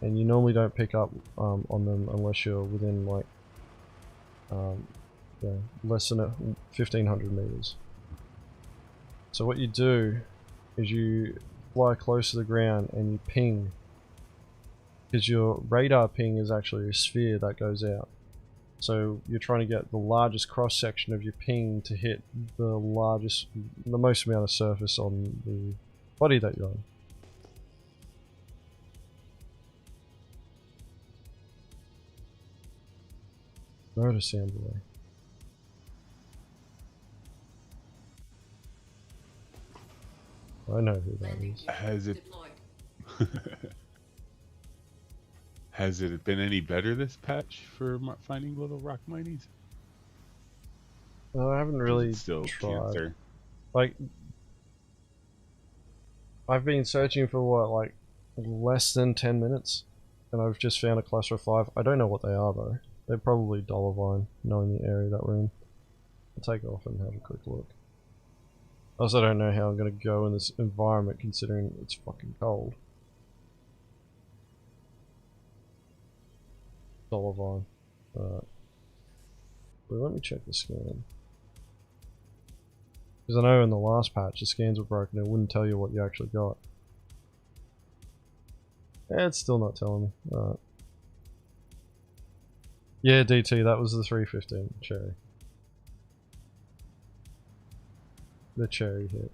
and you normally don't pick up on them unless you're within like less than 1,500 meters. So what you do is you fly close to the ground and you ping, because your radar ping is actually a sphere that goes out. So you're trying to get the largest cross section of your ping to hit the most amount of surface on the body that you're on. Rotor assembly. I know who that is. Has it Deployed. has it been any better this patch for finding little rock mineys? No, I haven't Or is really it still tried. cancer? Like, I've been searching for what, like, less than 10 minutes, and I've just found a cluster of 5. I don't know what they are though. They're probably Dollarvine, knowing the area that we're in. I'll take it off and have a quick look. I also don't know how I'm going to go in this environment considering it's fucking cold. Dollarvine. Alright. Well, let me check the scan. Because I know in the last patch the scans were broken, it wouldn't tell you what you actually got. It's still not telling me. Alright. Yeah, DT, that was the 315 cherry. The cherry hit.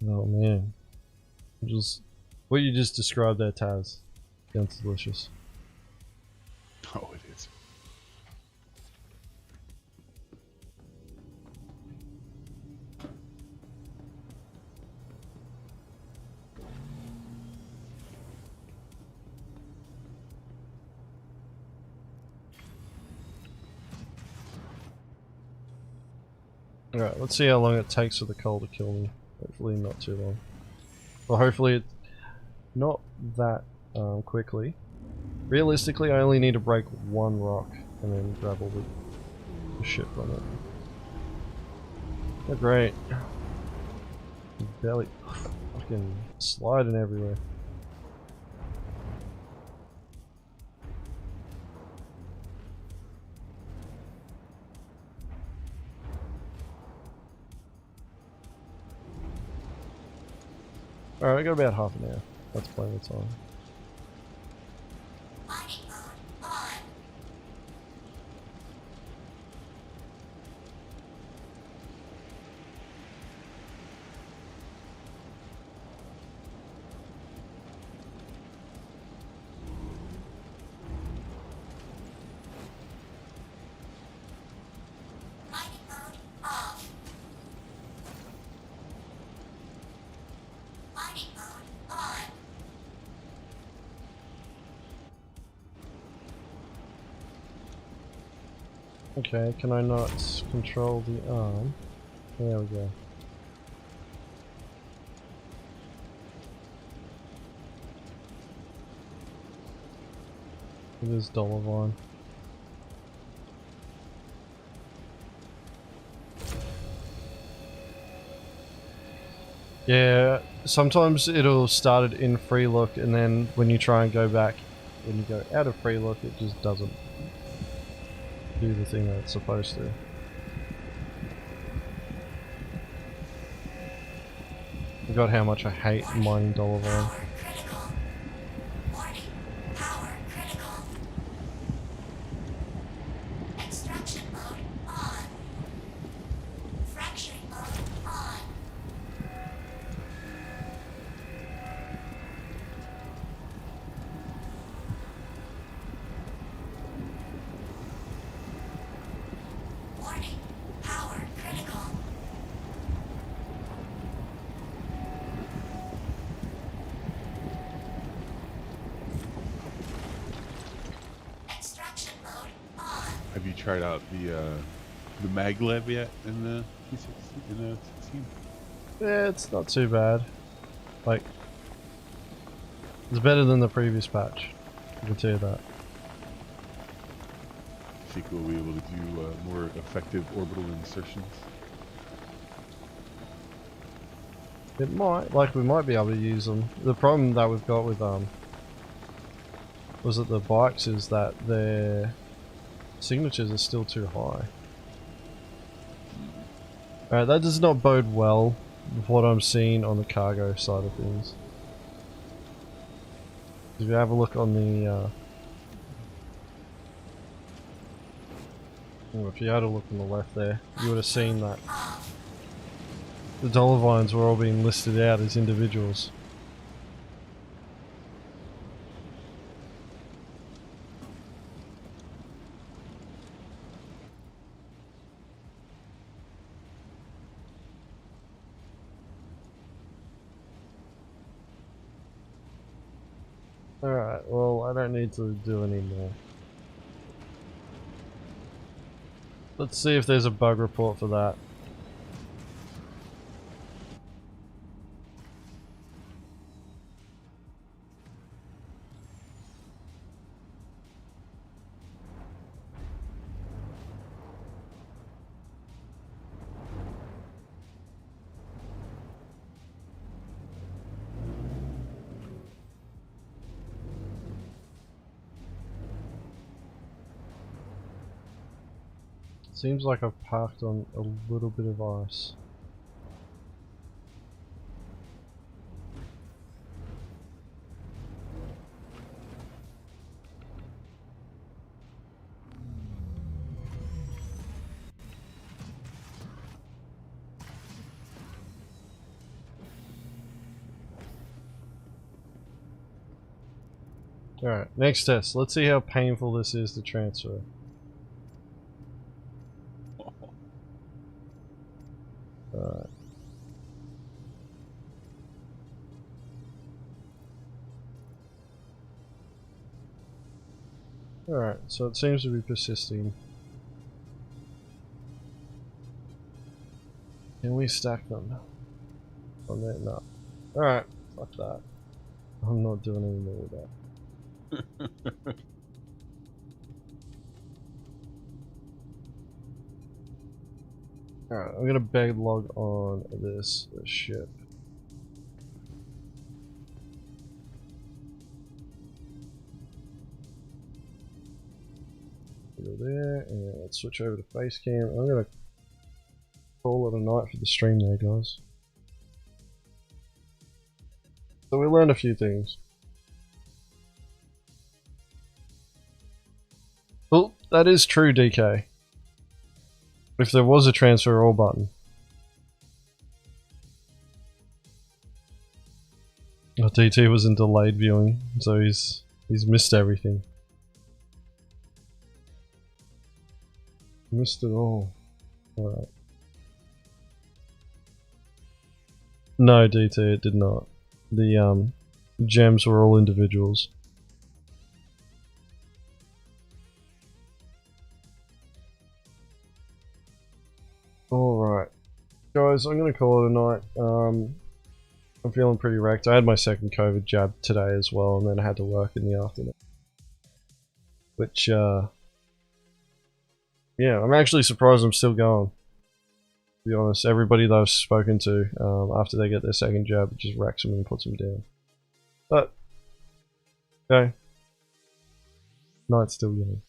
Oh man. Just what you just described there, Taz. Sounds delicious. Oh, it is. Alright, let's see how long it takes for the coal to kill me. Hopefully not too long. Well, hopefully it's not that quickly. Realistically, I only need to break one rock and then grab all the shit from it. Oh, great. Belly fucking sliding everywhere. Alright, I got about half an hour. That's plenty of time. Mining mode on. Mining mode off. Mining mode on. Okay, can I not control the arm? There we go. It is Dollarvine. Yeah, sometimes it'll start it in free look and then when you try and go back, when you go out of free look, it just doesn't do the thing that it's supposed to. Forgot how much I hate mining Dollarvine. Power critical. Warning. Power critical. Extraction mode on. Fracturing mode on. Warning. Power critical. Extraction mode on. Have you tried out the maglev yet in the P16? In the 16? Yeah, it's not too bad. Like, it's better than the previous patch. I can tell you that. I think we'll be able to do more effective orbital insertions. It might, like, we might be able to use them. The problem that we've got with was it the bikes is that their signatures are still too high. Alright, that does not bode well with what I'm seeing on the cargo side of things. If you have a look on the if you had a look on the left there, you would have seen that the dollar vines were all being listed out as individuals. Alright, well, I don't need to do any more. Let's see if there's a bug report for that. Seems like I've parked on a little bit of ice. Alright, next test. Let's see how painful this is to transfer. Alright. Alright, so it seems to be persisting. Can we stack them? On that? No. Alright, fuck that. I'm not doing any more with that. Alright, I'm gonna beg log on this ship. Go there, and let's switch over to face cam. I'm gonna call it a night for the stream there, guys. So we learned a few things. Well, that is true, DK. If there was a transfer all button. Oh, DT was in delayed viewing, so he's missed everything. Missed it all. Alright. No, DT, it did not. The gems were all individuals. Alright. Guys, I'm gonna call it a night. I'm feeling pretty wrecked. I had my second COVID jab today as well, and then I had to work in the afternoon. Which, yeah, I'm actually surprised I'm still going. To be honest, everybody that I've spoken to after they get their second jab, it just wrecks them and puts them down. But, okay. Night's still going.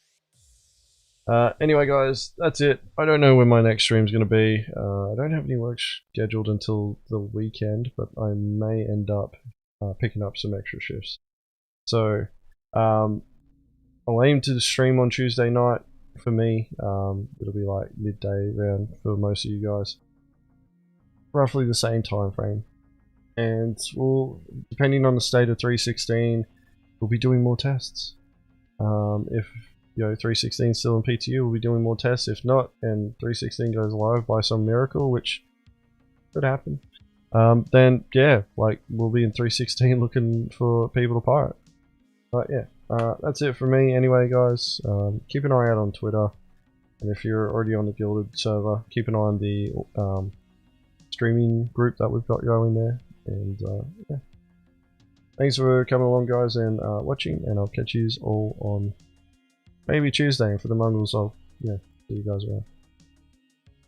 Anyway guys, that's it. I don't know when my next stream's going to be. I don't have any work scheduled until the weekend, but I may end up picking up some extra shifts. So, I'll aim to stream on Tuesday night for me. It'll be like midday around for most of you guys. Roughly the same time frame. And we'll, depending on the state of 316, we'll be doing more tests. If 316 is still in PTU, we'll be doing more tests. If not, and 316 goes live by some miracle, which could happen, then yeah, like we'll be in 316 looking for people to pirate. But yeah, that's it for me. Anyway, guys, keep an eye out on Twitter, and if you're already on the Guilded server, keep an eye on the streaming group that we've got going there. And yeah, thanks for coming along, guys, and watching, and I'll catch you all on maybe Tuesday, and for the Mongols, I'll see you guys around.